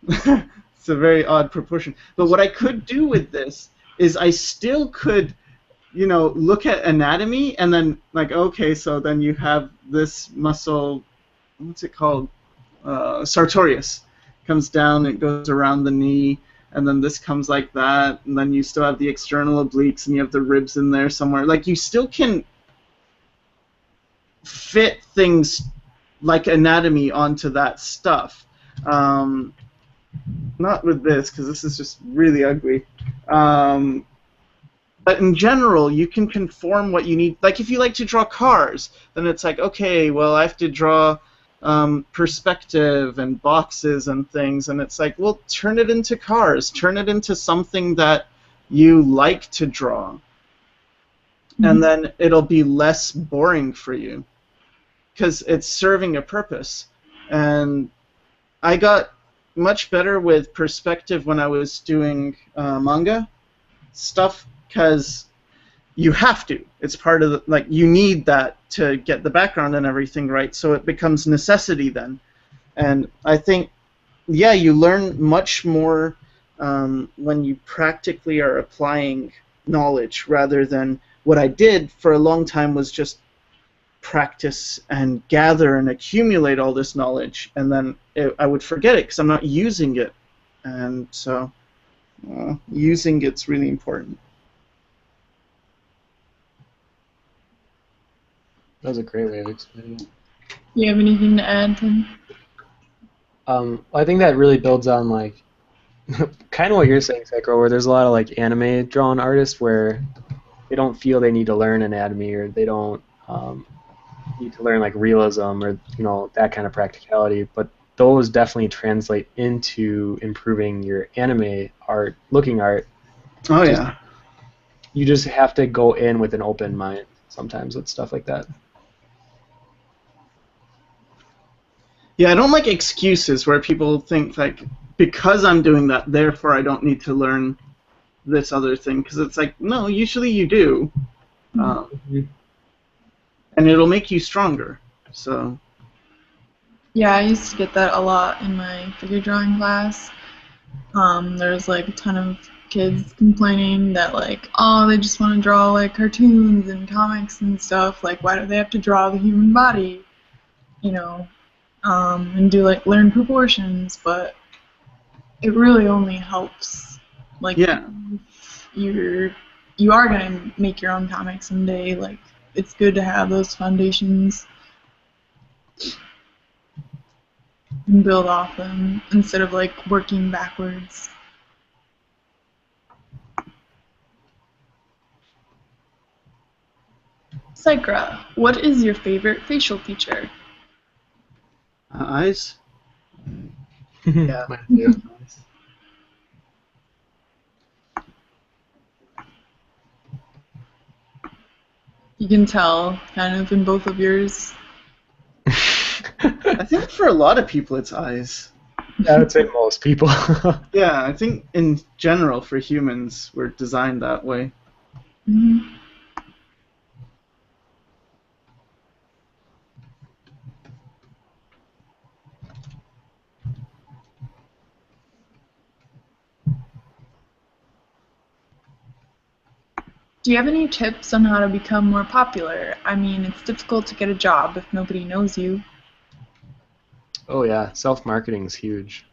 It's a very odd proportion. But what I could do with this is I still could, you know, look at anatomy and then like, okay, so then you have this muscle, what's it called? Sartorius. Comes down, it goes around the knee, and then this comes like that, and then you still have the external obliques, and you have the ribs in there somewhere. Like, you still can fit things like anatomy onto that stuff. Not with this, because this is just really ugly. But in general, you can conform what you need. Like, if you like to draw cars, then it's like, okay, well, I have to draw perspective and boxes and things, and it's like, well, turn it into cars, turn it into something that you like to draw, and then it'll be less boring for you because it's serving a purpose. And I got much better with perspective when I was doing manga stuff, because you have to. It's part of the, like, you need that to get the background and everything right, so it becomes necessity then. And I think, yeah, you learn much more when you practically are applying knowledge, rather than what I did for a long time was just practice and gather and accumulate all this knowledge, and then I would forget it because I'm not using it. And so using it's really important. That was a great way of explaining it. Do you have anything to add, Tim? I think that really builds on like kind of what you're saying, Sycra, where there's a lot of like anime drawn artists where they don't feel they need to learn anatomy, or they don't need to learn like realism, or that kind of practicality. But those definitely translate into improving your anime art, looking art. Oh yeah. You just have to go in with an open mind sometimes with stuff like that. Yeah, I don't like excuses where people think like, because I'm doing that, therefore I don't need to learn this other thing, because it's like, no, usually you do, and it'll make you stronger. So. Yeah, I used to get that a lot in my figure drawing class. There's like a ton of kids complaining that like, oh, they just want to draw like cartoons and comics and stuff. Like, why do they have to draw the human body? And do like learn proportions, but it really only helps. Like, yeah, you are gonna make your own comics someday. Like, it's good to have those foundations and build off them instead of like working backwards. Sycra, what is your favorite facial feature? Eyes. Yeah. You can tell kind of in both of yours. I think for a lot of people it's eyes. I would say most people. Yeah, I think in general for humans we're designed that way. Mm-hmm. Do you have any tips on how to become more popular? I mean, it's difficult to get a job if nobody knows you. Oh yeah, self-marketing is huge.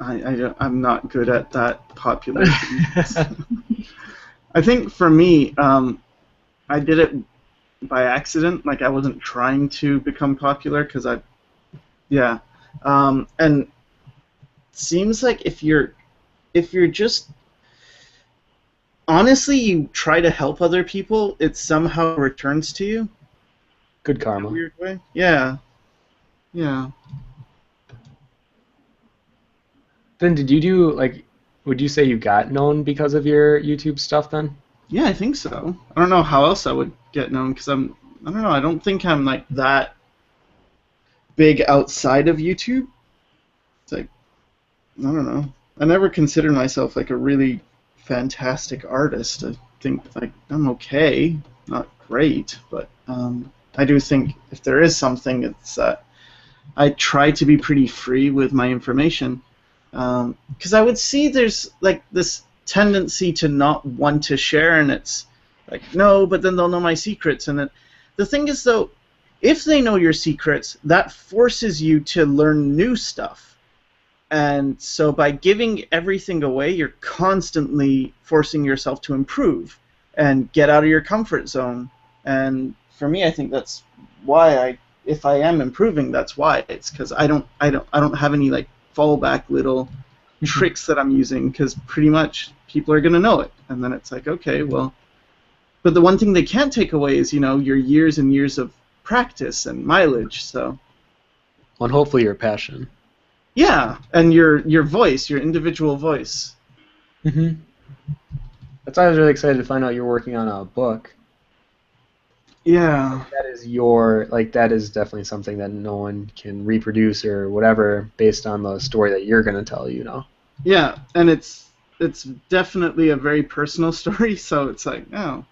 I'm not good at that popular thing. I think for me, I did it by accident. Like, I wasn't trying to become popular because and it seems like if you're just honestly, you try to help other people, it somehow returns to you. Good karma. In a weird way. Yeah. Yeah. Then did you do, like, would you say you got known because of your YouTube stuff then? Yeah, I think so. I don't know how else I would get known, because I don't know, I don't think I'm like that big outside of YouTube. It's like, I don't know. I never considered myself like a really fantastic artist. I think like I'm okay, not great, but I do think if there is something, it's that I try to be pretty free with my information, because I would see there's like this tendency to not want to share, and it's like, no, but then they'll know my secrets. And the thing is, though, if they know your secrets, that forces you to learn new stuff. And so by giving everything away, you're constantly forcing yourself to improve and get out of your comfort zone. And for me, I think that's why if I am improving, that's why. It's because I don't have any like fallback little tricks that I'm using, because pretty much people are gonna know it. And then it's like, okay, well, But the one thing they can't take away is, you know, your years and years of practice and mileage. So. Well, and hopefully your passion. Yeah, and your voice, your individual voice. Mhm. That's why I was really excited to find out you're working on a book. Yeah. That is your that is definitely something that no one can reproduce or whatever based on the story that you're gonna tell, you know. Yeah, and it's definitely a very personal story, so it's like, oh,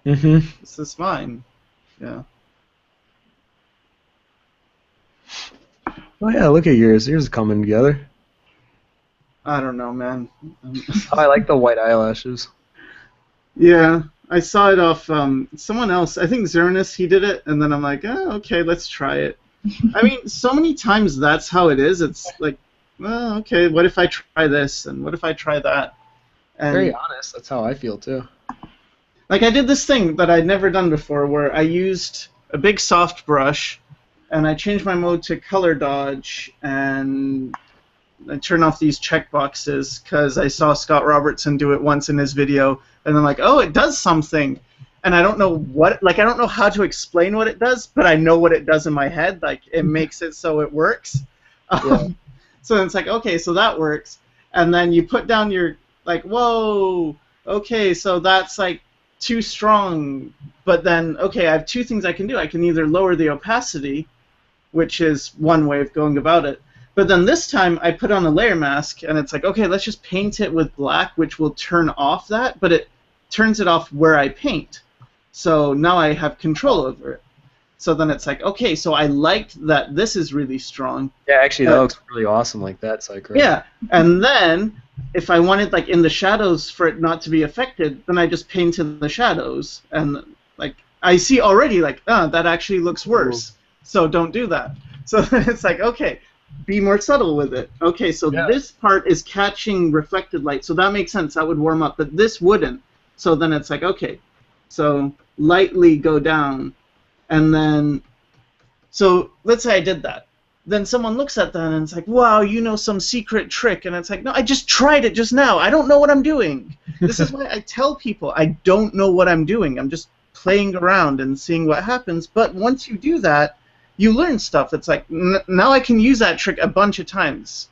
Mhm. this is mine. Yeah. Oh yeah, look at yours. Yours is coming together. I don't know, man. Oh, I like the white eyelashes. Yeah, I saw it off someone else. I think Zernus, he did it, and then I'm like, oh, okay, let's try it. I mean, so many times that's how it is. It's like, well, okay, what if I try this, and what if I try that? And Very honest. That's how I feel too. like I did this thing that I'd never done before, where I used a big soft brush, and I changed my mode to color dodge, and I turn off these checkboxes because I saw Scott Robertson do it once in his video, and I'm like, oh, it does something, and I don't know what, like I don't know how to explain what it does, but I know what it does in my head. Like it makes it so it works. Yeah. So it's like, okay, so that works, and then you put down your like, whoa, okay, so that's like too strong, but then okay, I have two things I can do. I can either lower the opacity, which is one way of going about it. But then this time I put on a layer mask, and it's like, okay, let's just paint it with black, which will turn off that, but it turns it off where I paint. So now I have control over it. So then it's like, okay, so I liked that this is really strong. Yeah, actually, that looks really awesome like that, Sycra. Yeah, and then if I wanted like in the shadows for it not to be affected, then I just painted the shadows, and like I see already like, that actually looks worse. So don't do that. So then it's like, okay, be more subtle with it. Okay, so this part is catching reflected light, so that makes sense. That would warm up, but this wouldn't. So then it's like, okay, so lightly go down, and then, so let's say I did that. Then someone looks at that and it's like, wow, you know some secret trick. And it's like, no, I just tried it just now. I don't know what I'm doing. This is why I tell people I don't know what I'm doing. I'm just playing around and seeing what happens. But once you do that, you learn stuff. It's like, now I can use that trick a bunch of times.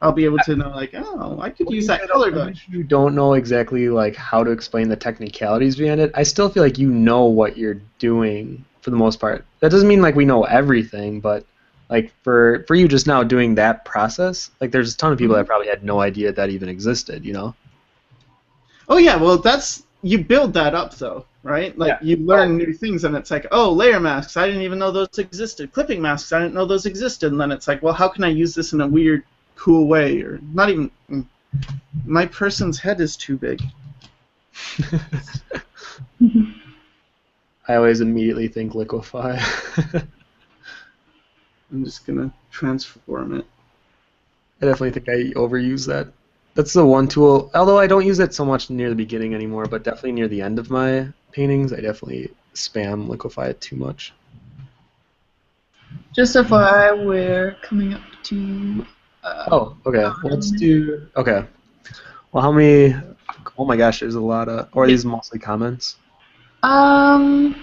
I'll be able to know, like, oh, I could use that color dodge. You don't know exactly like how to explain the technicalities behind it. I still feel like you know what you're doing for the most part. That doesn't mean like we know everything, but like for you just now doing that process, like there's a ton of people that probably had no idea that even existed, you know? Oh yeah, well that's, you build that up though, right? Like you learn new things, and it's like, oh, layer masks, I didn't even know those existed. Clipping masks, I didn't know those existed. And then it's like, well, how can I use this in a weird, cool way? Or not even, my person's head is too big. I always immediately think liquefy. I'm just gonna transform it. I definitely think I overuse that. That's the one tool, although I don't use it so much near the beginning anymore, but definitely near the end of my paintings, I definitely spam liquefy it too much. Just FYI, we're coming up to... oh, okay. Let's do... Okay. Well, how many... Oh my gosh, there's a lot of... Or are these mostly comments? The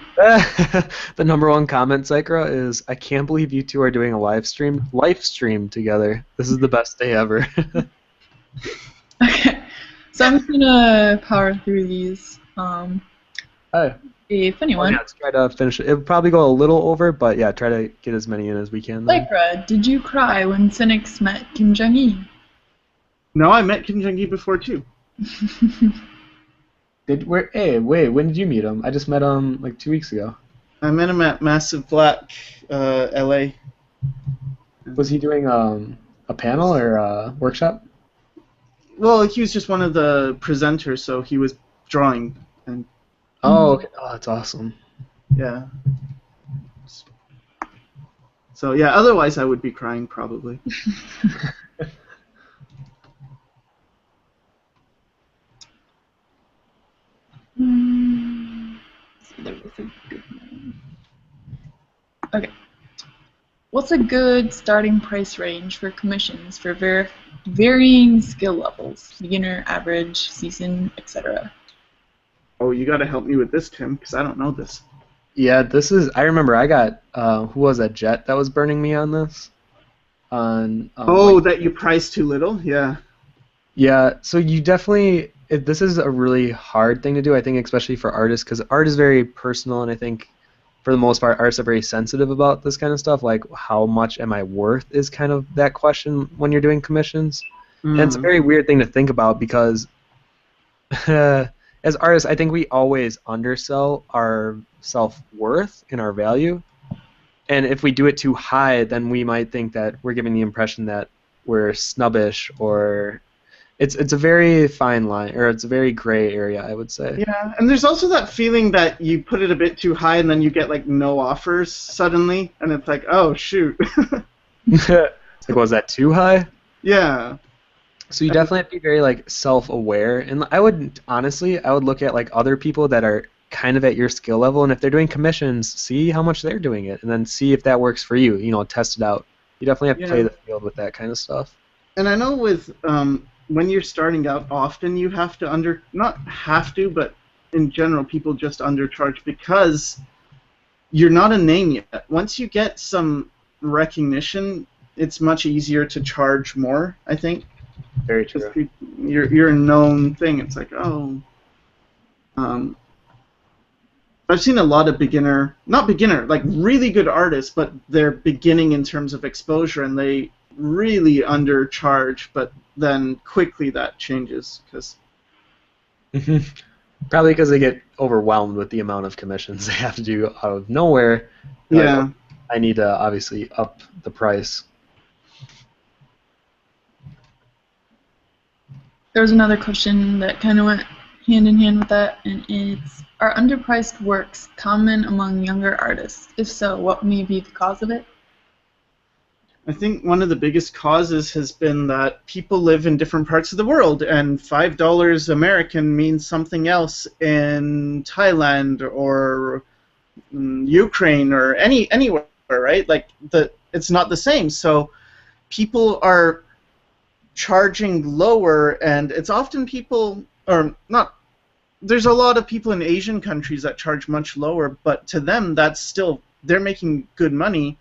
number one comment, Sycra, is, I can't believe you two are doing a live stream together. This is the best day ever. Okay, so I'm just gonna power through these. Hey. A funny one. Yeah, let's try to finish it. It'll probably go a little over, but yeah, try to get as many in as we can. Sycra, did you cry when Cynics met Kim Jong-il? No, I met Kim Jong-il before too. Hey, wait, when did you meet him? I just met him like 2 weeks ago. I met him at Massive Black, LA. Was he doing a panel or a workshop? Well, he was just one of the presenters, so he was drawing. And oh, okay. Oh, that's awesome. Yeah. So yeah, otherwise I would be crying probably. Okay. What's a good starting price range for commissions for varying skill levels? Beginner, average, seasoned, etc. Oh, you got to help me with this, Tim, because I don't know this. Yeah, this is. I remember I got who was that Jet that was burning me on this on Oh, that you price too little? Yeah. Yeah, so you definitely this is a really hard thing to do, I think, especially for artists, because art is very personal, and I think for the most part, artists are very sensitive about this kind of stuff. Like, how much am I worth is kind of that question when you're doing commissions, and it's a Mm. very weird thing to think about because as artists, I think we always undersell our self-worth and our value, and if we do it too high, then we might think that we're giving the impression that we're snubbish or it's a very fine line, or it's a very gray area, I would say. Yeah, and there's also that feeling that you put it a bit too high and then you get like no offers suddenly, and it's like, oh shoot. Like, was that too high? Yeah. So you definitely have to be very like self-aware, and I would honestly, I would look at like other people that are kind of at your skill level, and if they're doing commissions, see how much they're doing it, and then see if that works for you. You know, test it out. You definitely have to play Yeah. the field with that kind of stuff. And I know with when you're starting out, often you have to not have to, but in general, people just undercharge because you're not a name yet. Once you get some recognition, it's much easier to charge more, I think. Very Because true. you're a known thing. It's like, oh. Um, I've seen a lot of not beginner, like really good artists, but they're beginning in terms of exposure, and they really undercharge, but then quickly that changes because. Probably because they get overwhelmed with the amount of commissions they have to do out of nowhere. They're Yeah. like, oh, I need to obviously up the price. There was another question that kind of went hand in hand with that, and it's, are underpriced works common among younger artists? If so, what may be the cause of it? I think one of the biggest causes has been that people live in different parts of the world, and $5 American means something else in Thailand or Ukraine or anywhere, right? Like it's not the same. So people are charging lower, and it's often people, or not. There's a lot of people in Asian countries that charge much lower, but to them, that's still, they're making good money,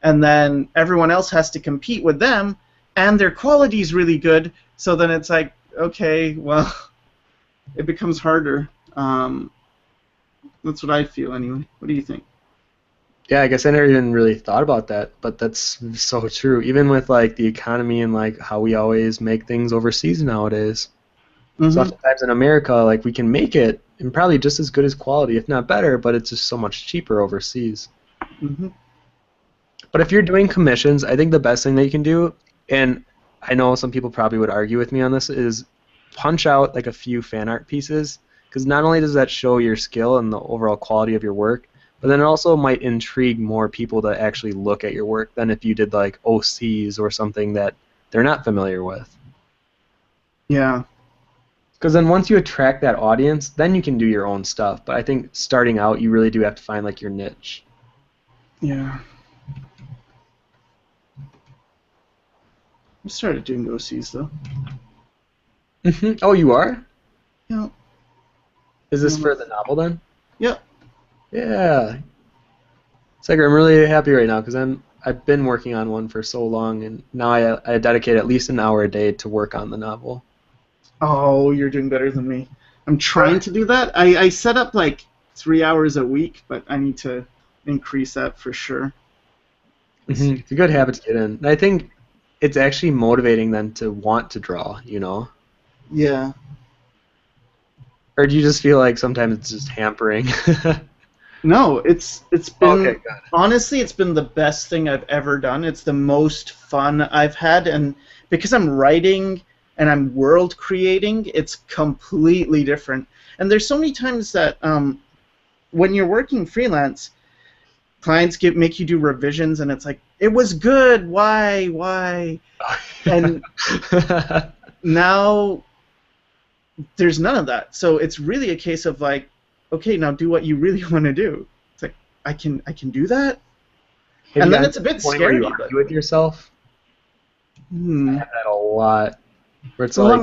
and then everyone else has to compete with them, and their quality is really good, so then it's like, okay, well, it becomes harder. That's what I feel anyway. What do you think? Yeah, I guess I never even really thought about that, but that's so true. Even with like the economy and like how we always make things overseas nowadays. So Mm-hmm. oftentimes in America, like we can make it and probably just as good as quality, if not better, but it's just so much cheaper overseas. Mm-hmm. But if you're doing commissions, I think the best thing that you can do, and I know some people probably would argue with me on this, is punch out like a few fan art pieces, because not only does that show your skill and the overall quality of your work, but then it also might intrigue more people to actually look at your work than if you did like OCs or something that they're not familiar with. Yeah. Because then once you attract that audience, then you can do your own stuff. But I think starting out, you really do have to find like your niche. Yeah. I started doing OCs though. Oh, you are? Yeah. Is this for the novel then? Yep. Yeah. Sycra, I'm really happy right now because I've been working on one for so long, and now I dedicate at least an hour a day to work on the novel. Oh, you're doing better than me. I'm trying to do that. I set up like 3 hours a week, but I need to increase that for sure. It's a good habit to get in. And I think it's actually motivating then to want to draw, you know? Yeah. Or do you just feel like sometimes it's just hampering? No, it's been Okay, got it. honestly, it's been the best thing I've ever done. It's the most fun I've had, and because I'm writing and I'm world creating, it's completely different. And there's so many times that when you're working freelance, clients make you do revisions, and it's like, it was good. Why? And now there's none of that. So it's really a case of like, okay, now do what you really want to do. It's like, I can do that, Have and you then gotten it's a bit to the point where scary. you But argue with yourself? I have that a lot. Where it's well, like,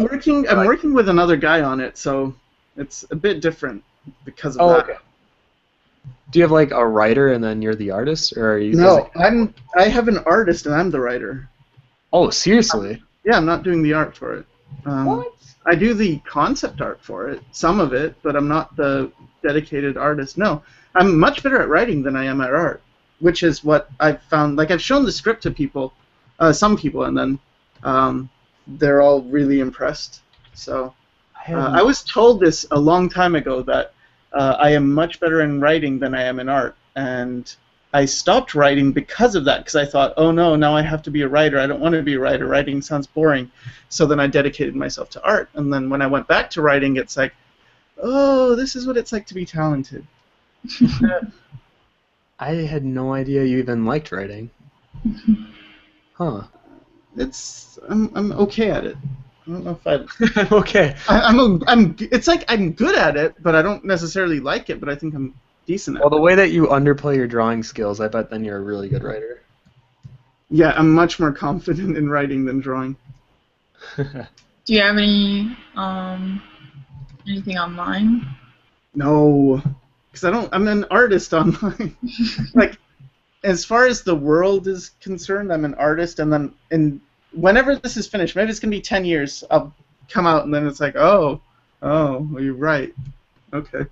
I'm working with another guy on it, so It's a bit different because of Oh, that. okay. Do you have like a writer and then you're the artist, or are you? No, I have an artist and I'm the writer. Oh, seriously? Yeah, I'm not doing the art for it. What? I do the concept art for it, some of it, but I'm not the dedicated artist. No, I'm much better at writing than I am at art, which is what I've found. Like, I've shown the script to people, some people, and then they're all really impressed. So I was told this a long time ago that I am much better in writing than I am in art, and I stopped writing because of that, because I thought, oh no, now I have to be a writer. I don't want to be a writer. Writing sounds boring. So then I dedicated myself to art, and then when I went back to writing, it's like, oh, this is what it's like to be talented. I had no idea you even liked writing. Huh. I'm okay at it. I don't know if I. Okay. It's like I'm good at it, but I don't necessarily like it. But I think I'm decent at Well, the it. way that you underplay your drawing skills, I bet then you're a really good writer. Yeah, I'm much more confident in writing than drawing. Do you have any anything online? No, because I don't. I'm an artist online. Like, as far as the world is concerned, I'm an artist, and then whenever this is finished, maybe it's gonna be 10 years. I'll come out, and then it's like, oh, well, you're right. Okay.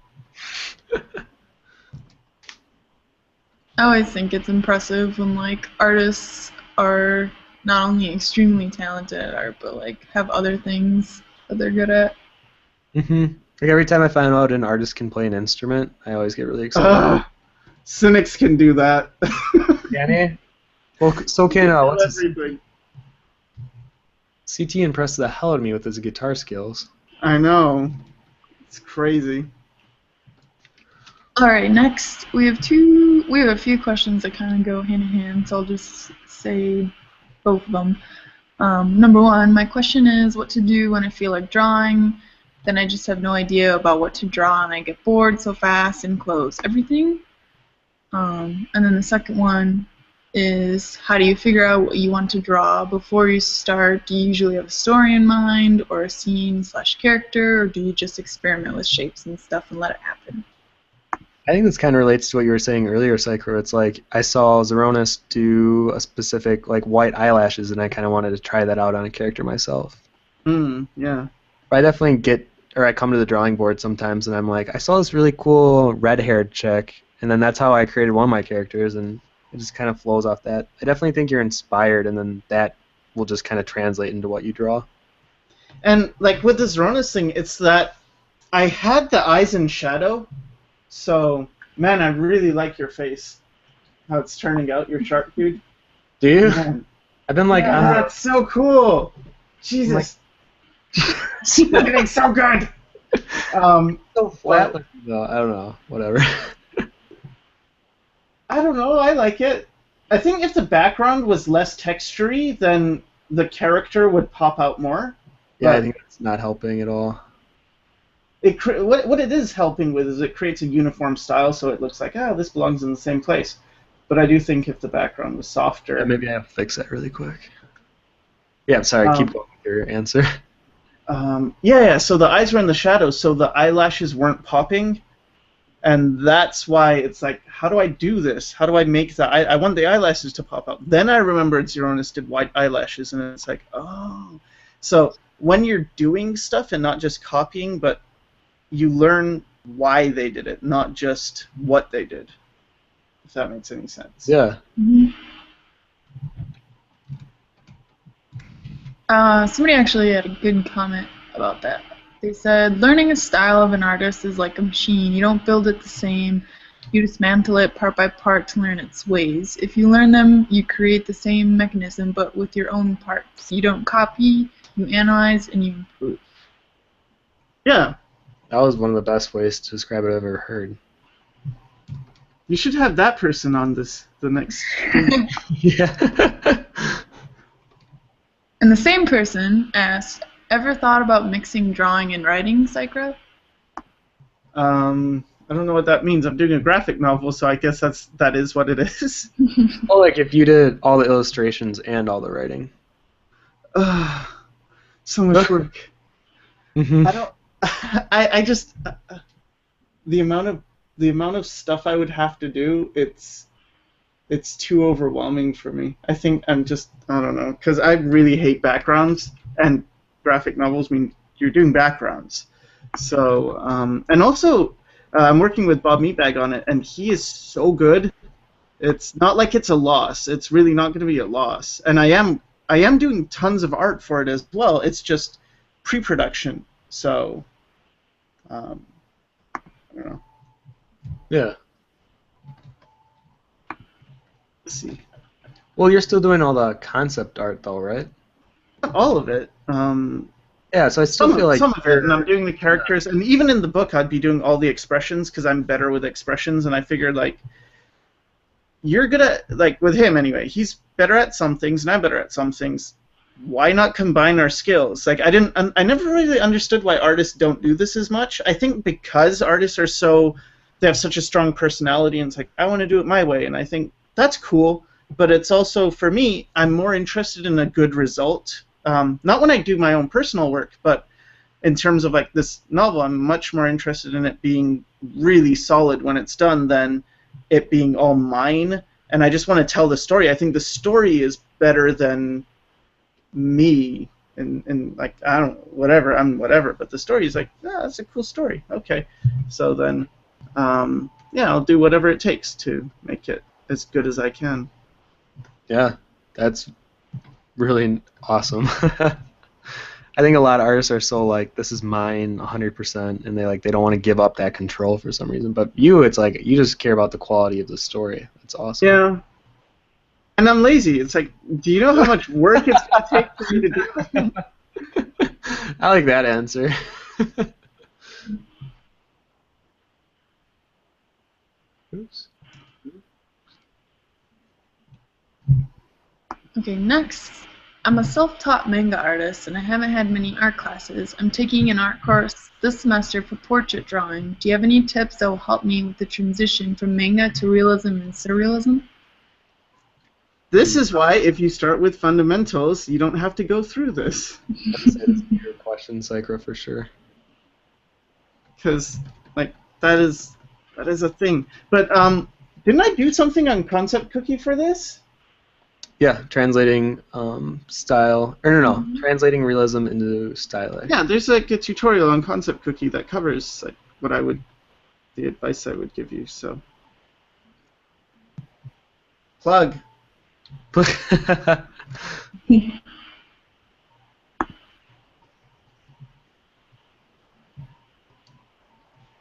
I always think it's impressive when like artists are not only extremely talented at art, but like have other things that they're good at. Mm-hmm. Like every time I find out an artist can play an instrument, I always get really excited. Cynics can do that. Can he? Well, so can what's his... everything. CT impressed the hell out of me with his guitar skills. I know. It's crazy. All right, next we have a few questions that kind of go hand in hand, so I'll just say both of them. Number one, my question is what to do when I feel like drawing, then I just have no idea about what to draw and I get bored so fast and close everything. And then the second one is how do you figure out what you want to draw before you start? Do you usually have a story in mind or a scene/character, or do you just experiment with shapes and stuff and let it happen? I think this kind of relates to what you were saying earlier, Sycra. It's like I saw Zeronis do a specific like white eyelashes, and I kind of wanted to try that out on a character myself. Yeah. But I definitely I come to the drawing board sometimes, and I'm like, I saw this really cool red-haired chick, and then that's how I created one of my characters, and it just kind of flows off that. I definitely think you're inspired, and then that will just kind of translate into what you draw. And like with this Zeronis thing, it's that I had the eyes in shadow. So, man, I really like your face. How it's turning out, your shark dude. Do you? Man. I've been like, that's so cool. Jesus. You're getting so good. So flat. No, I don't know. Whatever. I don't know. I like it. I think if the background was less textury, then the character would pop out more. Yeah, I think that's not helping at all. What it is helping with is it creates a uniform style, so it looks like, this belongs in the same place. But I do think if the background was softer... Yeah, maybe I have to fix that really quick. Yeah, I'm sorry. Keep going with your answer. Yeah, so the eyes were in the shadows, so the eyelashes weren't popping. And that's why it's like, how do I do this? How do I make I want the eyelashes to pop out. Then I remembered Zeronis did white eyelashes, and it's like, oh. So when you're doing stuff and not just copying, but you learn why they did it, not just what they did. If that makes any sense. Yeah. Mm-hmm. Somebody actually had a good comment about that. They said, learning a style of an artist is like a machine. You don't build it the same. You dismantle it part by part to learn its ways. If you learn them, you create the same mechanism, but with your own parts. You don't copy, you analyze, and you improve. Yeah. That was one of the best ways to describe it I've ever heard. You should have that person on the next. Yeah. And the same person asked, ever thought about mixing drawing and writing, Sycra? I don't know what that means. I'm doing a graphic novel, so I guess that is what it is. Well, like if you did all the illustrations and all the writing. So much work. Mm-hmm. I just the amount of stuff I would have to do, it's too overwhelming for me. I think I don't know, because I really hate backgrounds, and graphic novels mean you're doing backgrounds. So, and also, I'm working with Bob Meatbag on it, and he is so good. It's not like it's a loss. It's really not going to be a loss. And I am doing tons of art for it as well. It's just pre-production. So, um, I don't know. Yeah. Let's see. Well, you're still doing all the concept art though, right? Not all of it. Yeah, so I still feel like Some of it, and I'm doing the characters, and even in the book, I'd be doing all the expressions because I'm better with expressions, and I figured like you're good at like with him anyway. He's better at some things, and I'm better at some things. Why not combine our skills? Like I never really understood why artists don't do this as much. I think because artists they have such a strong personality, and it's like I want to do it my way, and I think that's cool. But it's also for me, I'm more interested in a good result. Not when I do my own personal work, but in terms of like this novel, I'm much more interested in it being really solid when it's done than it being all mine. And I just want to tell the story. I think the story is better than me. And like I don't whatever I'm whatever, but the story is like that's a cool story. Okay, so then yeah, I'll do whatever it takes to make it as good as I can. yeah, that's really awesome. I think a lot of artists are so like, this is mine 100%, and they don't want to give up that control for some reason. But it's like you just care about the quality of the story. That's awesome. Yeah. And I'm lazy. It's like, do you know how much work it's going to take for me to do? I like that answer. Oops. Okay, next. I'm a self-taught manga artist and I haven't had many art classes. I'm taking an art course this semester for portrait drawing. Do you have any tips that will help me with the transition from manga to realism and surrealism? This is why if you start with fundamentals, you don't have to go through this. That's your question, Sycra, for sure. Because like that is a thing. But didn't I do something on Concept Cookie for this? Yeah, translating style, or no, translating realism into style. Yeah, there's like a tutorial on Concept Cookie that covers like the advice I would give you. So, plug.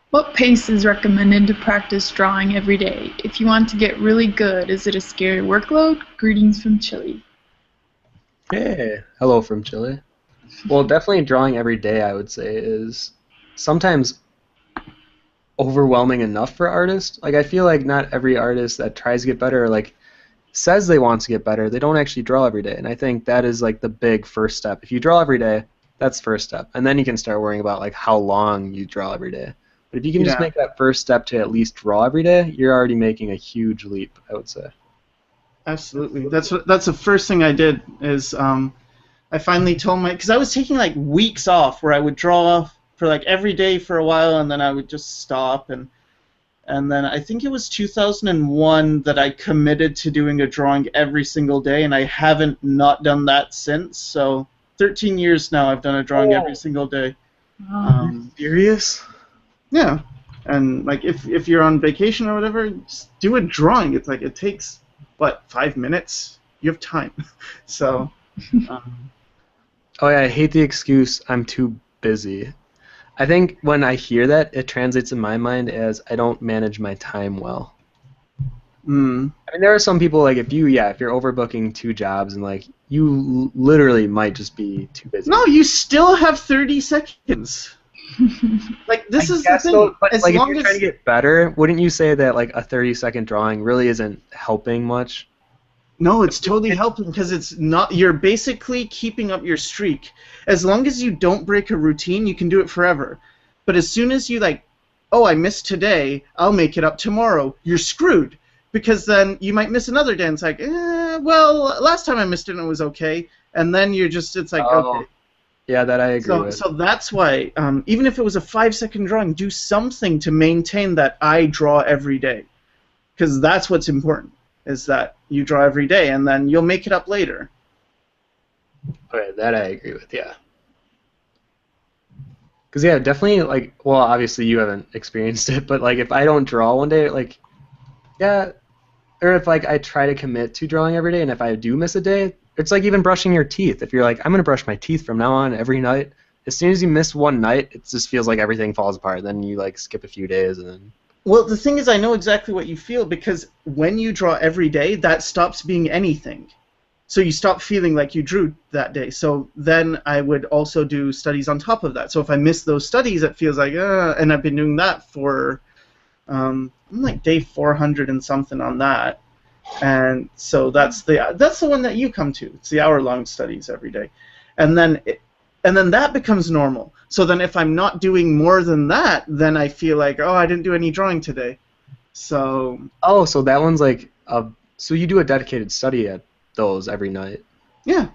What pace is recommended to practice drawing every day? If you want to get really good, is it a scary workload? Greetings from Chile. Hey, hello from Chile. Well, definitely drawing every day, I would say, is sometimes overwhelming enough for artists. Like, I feel like not every artist that tries to get better, like, says they want to get better, they don't actually draw every day. And I think that is, like, the big first step. If you draw every day, that's the first step. And then you can start worrying about, like, how long you draw every day. But if you can just make that first step to at least draw every day, you're already making a huge leap, I would say. Absolutely. That's the first thing I did is I finally told because I was taking like weeks off where I would draw for like every day for a while and then I would just stop and then I think it was 2001 that I committed to doing a drawing every single day and I haven't not done that since. So 13 years now I've done a drawing every single day. Serious? Yeah. And like if you're on vacation or whatever, just do a drawing. It's like it takes 5 minutes? You have time. So oh yeah, I hate the excuse I'm too busy. I think when I hear that, it translates in my mind as I don't manage my time well. I mean, there are some people like if you're overbooking 2 jobs and like you literally might just be too busy. No, you still have 30 seconds. Like this is the thing. So, but like if you're trying to get better, wouldn't you say that like a 30-second drawing really isn't helping much? No, it's totally helping because it's not. You're basically keeping up your streak. As long as you don't break a routine, you can do it forever. But as soon as you like, oh, I missed today, I'll make it up tomorrow. You're screwed because then you might miss another day. And it's like, well, last time I missed it and it was okay. And then it's like, okay. Yeah, that I agree So, with. so that's why, even if it was a 5-second drawing, do something to maintain that I draw every day, because that's what's important. Is that you draw every day, and then you'll make it up later. Okay, that I agree with. Yeah. Because yeah, definitely like. Well, obviously you haven't experienced it, but like if I don't draw one day, like yeah, or if like I try to commit to drawing every day, and if I do miss a day, it's like even brushing your teeth. If you're like, I'm gonna brush my teeth from now on every night, as soon as you miss one night, it just feels like everything falls apart. Then you like skip a few days, and then Well, the thing is, I know exactly what you feel, because when you draw every day, that stops being anything. So you stop feeling like you drew that day. So then I would also do studies on top of that. So if I miss those studies, it feels like, and I've been doing that for, I'm like day 400 and something on that. And so that's the one that you come to. It's the hour-long studies every day, and then that becomes normal. So then if I'm not doing more than that, then I feel like, oh, I didn't do any drawing today. So oh, so that one's like so you do a dedicated study at those every night. yeah,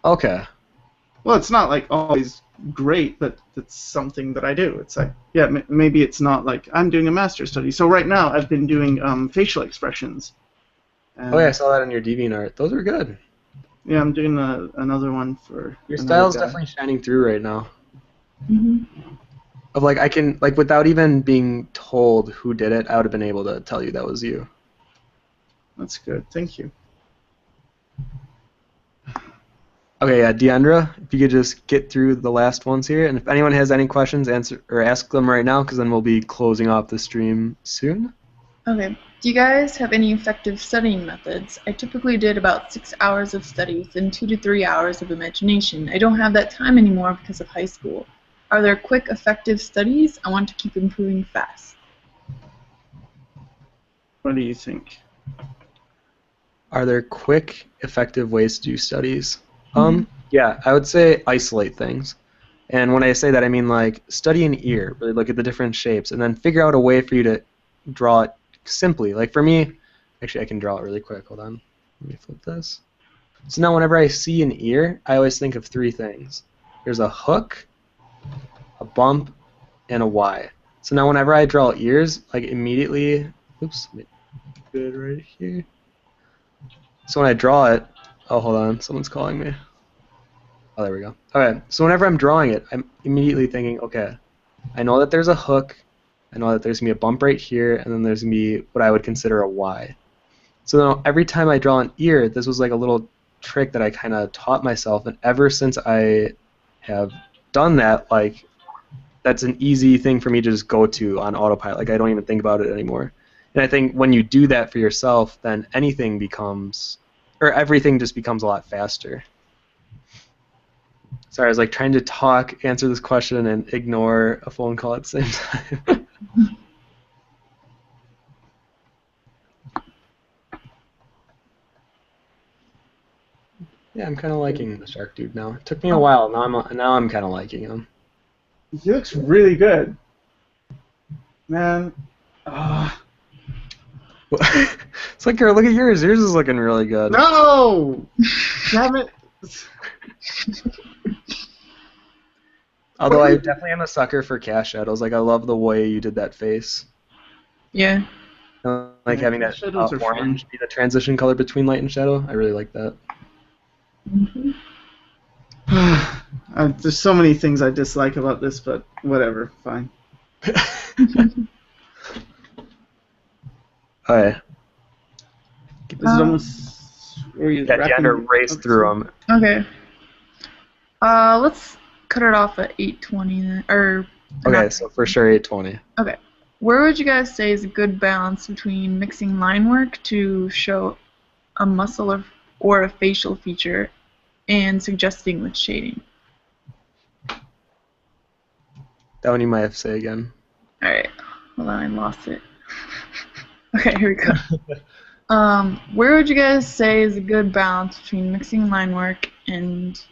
Okay. well, it's not like always great, but it's something that I do. It's like, yeah, maybe it's not like I'm doing a master study. So right now I've been doing facial expressions. Oh yeah, I And saw that on your DeviantArt. Those are good. yeah, I'm doing another one for Your another style's guy. definitely shining through right now. Hmm. Of like I can like without even being told who did it, I would have been able to tell you that was you. That's good. Thank you. Okay, yeah, Deandra, if you could just get through the last ones here, and if anyone has any questions, answer or ask them right now, because then we'll be closing off the stream soon. Okay. Do you guys have any effective studying methods? I typically did about 6 hours of studies and 2 to 3 hours of imagination. I don't have that time anymore because of high school. Are there quick, effective studies? I want to keep improving fast. What do you think? Are there quick, effective ways to do studies? Mhm. Yeah, I would say isolate things. And when I say that, I mean like study an ear, really look at the different shapes, and then figure out a way for you to draw it simply. Like for me, actually, I can draw it really quick. Hold on. Let me flip this. So now whenever I see an ear, I always think of three things. There's a hook, a bump, and a Y. So now whenever I draw ears, like immediately, oops, let me do it right here. So when I draw it, oh, hold on, someone's calling me. Oh, there we go. Okay, so whenever I'm drawing it, I'm immediately thinking, okay, I know that there's a hook, I know that there's going to be a bump right here, and then there's going to be what I would consider a Y. So now every time I draw an ear, this was like a little trick that I kind of taught myself, and ever since I have done that, like, that's an easy thing for me to just go to on autopilot. Like, I don't even think about it anymore. And I think when you do that for yourself, then anything becomes, or everything just becomes a lot faster. Sorry, I was like trying to talk, answer this question, and ignore a phone call at the same time. Yeah, I'm kind of liking the shark dude now. It took me a while. Now I'm kind of liking him. He looks really good, man. Ah, It's like, girl, look at yours. Yours is looking really good. no! Damn it! Although I definitely am a sucker for cast shadows. Like, I love the way you did that face. Yeah. Like Yeah, having cast that shadows are orange fun. be the transition color between light and shadow. I really like that. Mhm. There's so many things I dislike about this, but whatever, fine. Alright. Is it almost? Are you Yeah, wrapping Deandra raced up through soon? them. Okay. Let's cut it off at 8:20 then, or Okay, not. so for sure 820. Okay. Where would you guys say is a good balance between mixing line work to show a muscle or a facial feature and suggesting with shading? That one you might have to say again. Alright. Hold on, I lost it. Okay, here we go. Where would you guys say is a good balance between mixing line work and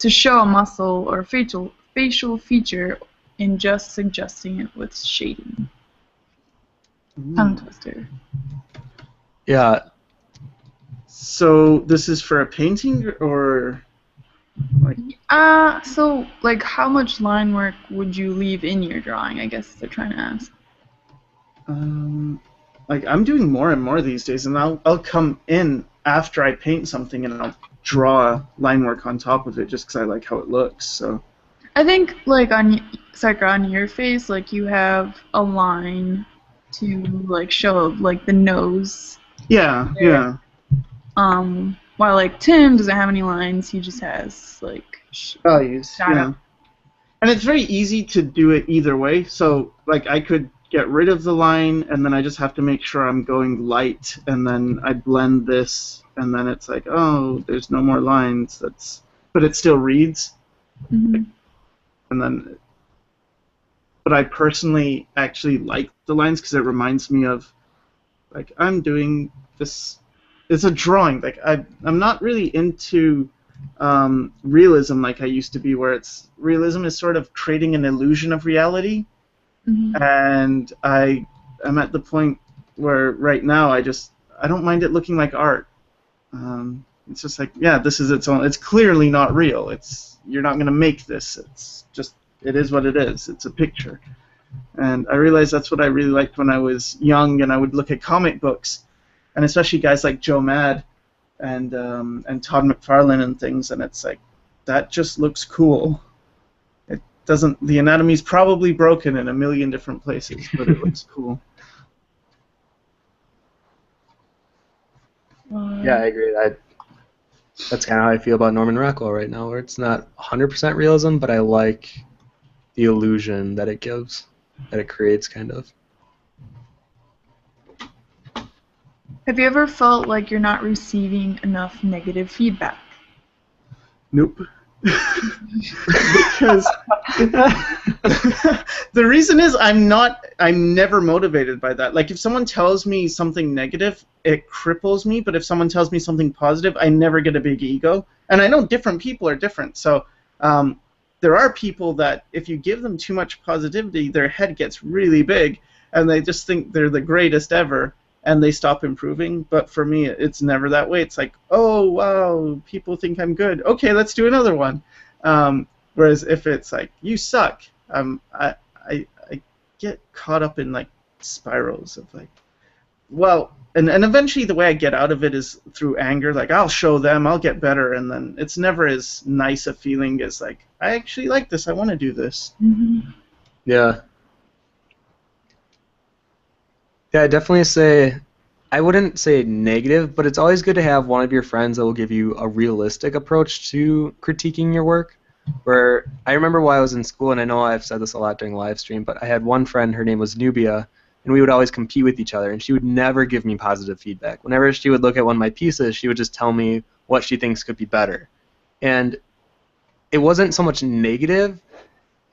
to show a muscle or facial feature and just suggesting it with shading? Tongue twister. Yeah, So this is for a painting, or Like, So, like, how much line work would you leave in your drawing, I guess they're trying to ask. like I'm doing more and more these days, and I'll come in after I paint something and I'll draw line work on top of it just because I like how it looks. So I think, like, Sycra, on your face, like, you have a line to, like, show, like, the nose yeah, there. yeah. While, like, Tim doesn't have any lines, he just has, like, Values, shadow. yeah. And it's very easy to do it either way. So, like, I could get rid of the line, and then I just have to make sure I'm going light, and then I blend this, and then it's like, oh, there's no more lines. But it still reads. Mm-hmm. And then, but I personally actually like the lines because it reminds me of, like, I'm doing this. It's a drawing. Like, I'm not really into realism like I used to be, where realism is sort of creating an illusion of reality. Mm-hmm. And I'm at the point where right now I don't mind it looking like art. It's just like, yeah, this is its own. It's clearly not real. You're not gonna make this. It is what it is. It's a picture. And I realized that's what I really liked when I was young, and I would look at comic books, and especially guys like Joe Mad and Todd McFarlane and things, and it's like, that just looks cool. The anatomy's probably broken in a million different places, but it looks cool. Yeah, I agree. That's kind of how I feel about Norman Rockwell right now, where it's not 100% realism, but I like the illusion that it gives, that it creates, kind of. Have you ever felt like you're not receiving enough negative feedback? Nope. Because the reason is I'm never motivated by that. Like, if someone tells me something negative, it cripples me, but if someone tells me something positive, I never get a big ego. And I know different people are different. So there are people that if you give them too much positivity, their head gets really big and they just think they're the greatest ever, and they stop improving. But for me, it's never that way. It's like, oh, wow, people think I'm good. Okay, let's do another one. Whereas if it's like, you suck, I get caught up in, like, spirals of, like, well, and eventually the way I get out of it is through anger. Like, I'll show them, I'll get better, and then it's never as nice a feeling as, like, I actually like this, I want to do this. Mm-hmm. Yeah. Yeah, I definitely say, I wouldn't say negative, but it's always good to have one of your friends that will give you a realistic approach to critiquing your work. Where I remember while I was in school, and I know I've said this a lot during live stream, but I had one friend, her name was Nubia, and we would always compete with each other, and she would never give me positive feedback. Whenever she would look at one of my pieces, she would just tell me what she thinks could be better. And it wasn't so much negative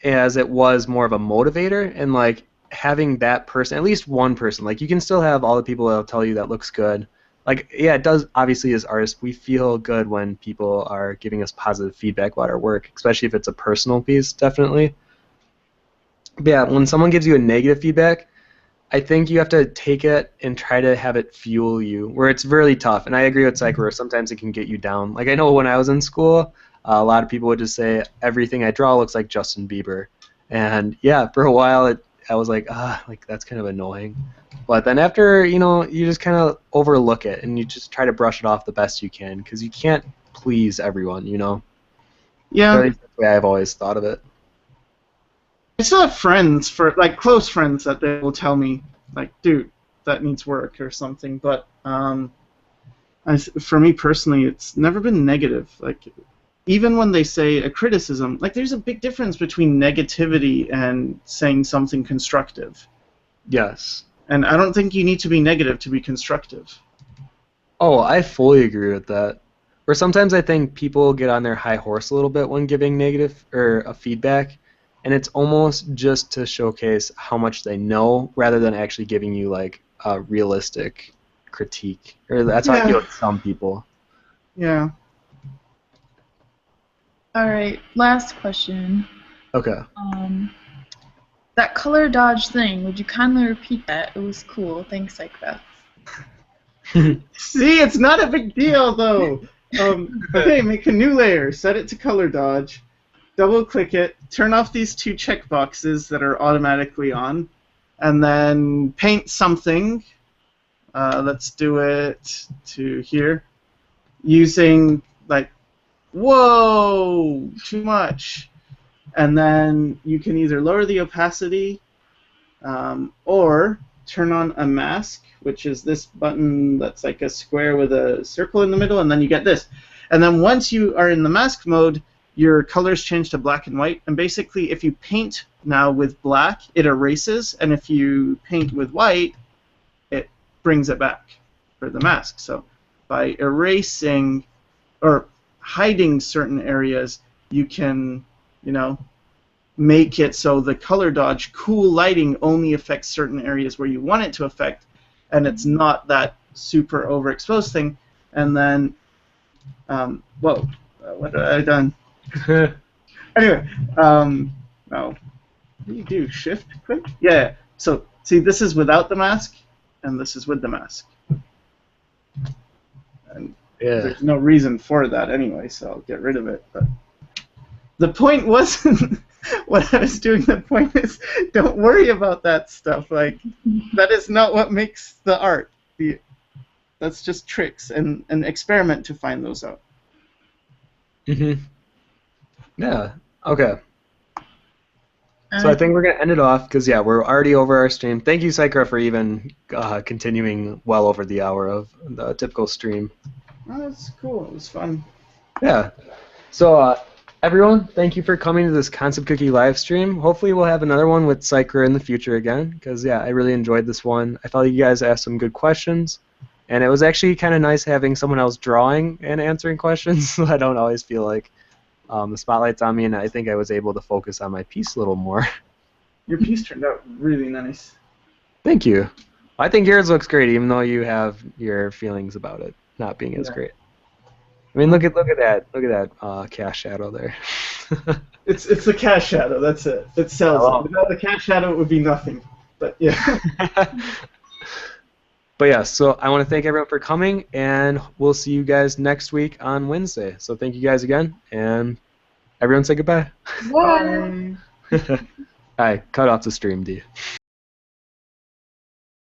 as it was more of a motivator, and like having that person, at least one person, like you can still have all the people that'll tell you that looks good. Like, yeah, it does, obviously, as artists, we feel good when people are giving us positive feedback about our work, especially if it's a personal piece, definitely. But yeah, when someone gives you a negative feedback, I think you have to take it and try to have it fuel you, where it's really tough. And I agree with Sycra, where sometimes it can get you down. Like, I know when I was in school, a lot of people would just say, everything I draw looks like Justin Bieber. And yeah, for a while, I was like, like that's kind of annoying. But then after, you just kind of overlook it, and you just try to brush it off the best you can, because you can't please everyone, Yeah. Or at least that's the way I've always thought of it. I still have friends, like close friends, that they will tell me, like, dude, that needs work or something. But for me personally, it's never been negative. Like, even when they say a criticism, like, there's a big difference between negativity and saying something constructive. Yes. And I don't think you need to be negative to be constructive. Oh, I fully agree with that. Or sometimes I think people get on their high horse a little bit when giving negative or a feedback, and it's almost just to showcase how much they know rather than actually giving you like a realistic critique. Or that's how I feel with some people. Yeah. All right, last question. Okay. That color dodge thing, would you kindly repeat that? It was cool. Thanks, Sycra. See, it's not a big deal, though. Okay, make a new layer. Set it to color dodge. Double click it. Turn off these two checkboxes that are automatically on, and then paint something. Let's do it to here using like, whoa, too much. And then you can either lower the opacity or turn on a mask, which is this button that's like a square with a circle in the middle, and then you get this. And then once you are in the mask mode, your colors change to black and white. And basically, if you paint now with black, it erases, and if you paint with white, it brings it back for the mask. So by erasing or hiding certain areas, you can, make it so the color dodge cool lighting only affects certain areas where you want it to affect, and it's not that super overexposed thing. And then, whoa, what have I done? Anyway, oh, what do you do? Shift click? Yeah. So see, this is without the mask, and this is with the mask. And there's no reason for that anyway, so I'll get rid of it. But the point wasn't what I was doing. The point is, don't worry about that stuff. Like, that is not what makes the art. That's just tricks and an experiment to find those out. Yeah. Okay. So I think we're going to end it off because, yeah, we're already over our stream. Thank you, Sycra, for even continuing well over the hour of the typical stream. Oh, that's cool. It was fun. Yeah. So, everyone, thank you for coming to this Concept Cookie live stream. Hopefully we'll have another one with Sycra in the future again because, yeah, I really enjoyed this one. I felt like you guys asked some good questions, and it was actually kind of nice having someone else drawing and answering questions. I don't always feel like the spotlight's on me, and I think I was able to focus on my piece a little more. Your piece turned out really nice. Thank you. I think yours looks great, even though you have your feelings about it not being as great. I mean, look at that. Look at that cast shadow there. It's the cast shadow. That's it. It sells it. Without the cast shadow, it would be nothing. But yeah. But yeah, so I want to thank everyone for coming, and we'll see you guys next week on Wednesday. So thank you guys again, and everyone say goodbye. Bye. All right, cut off the stream, D.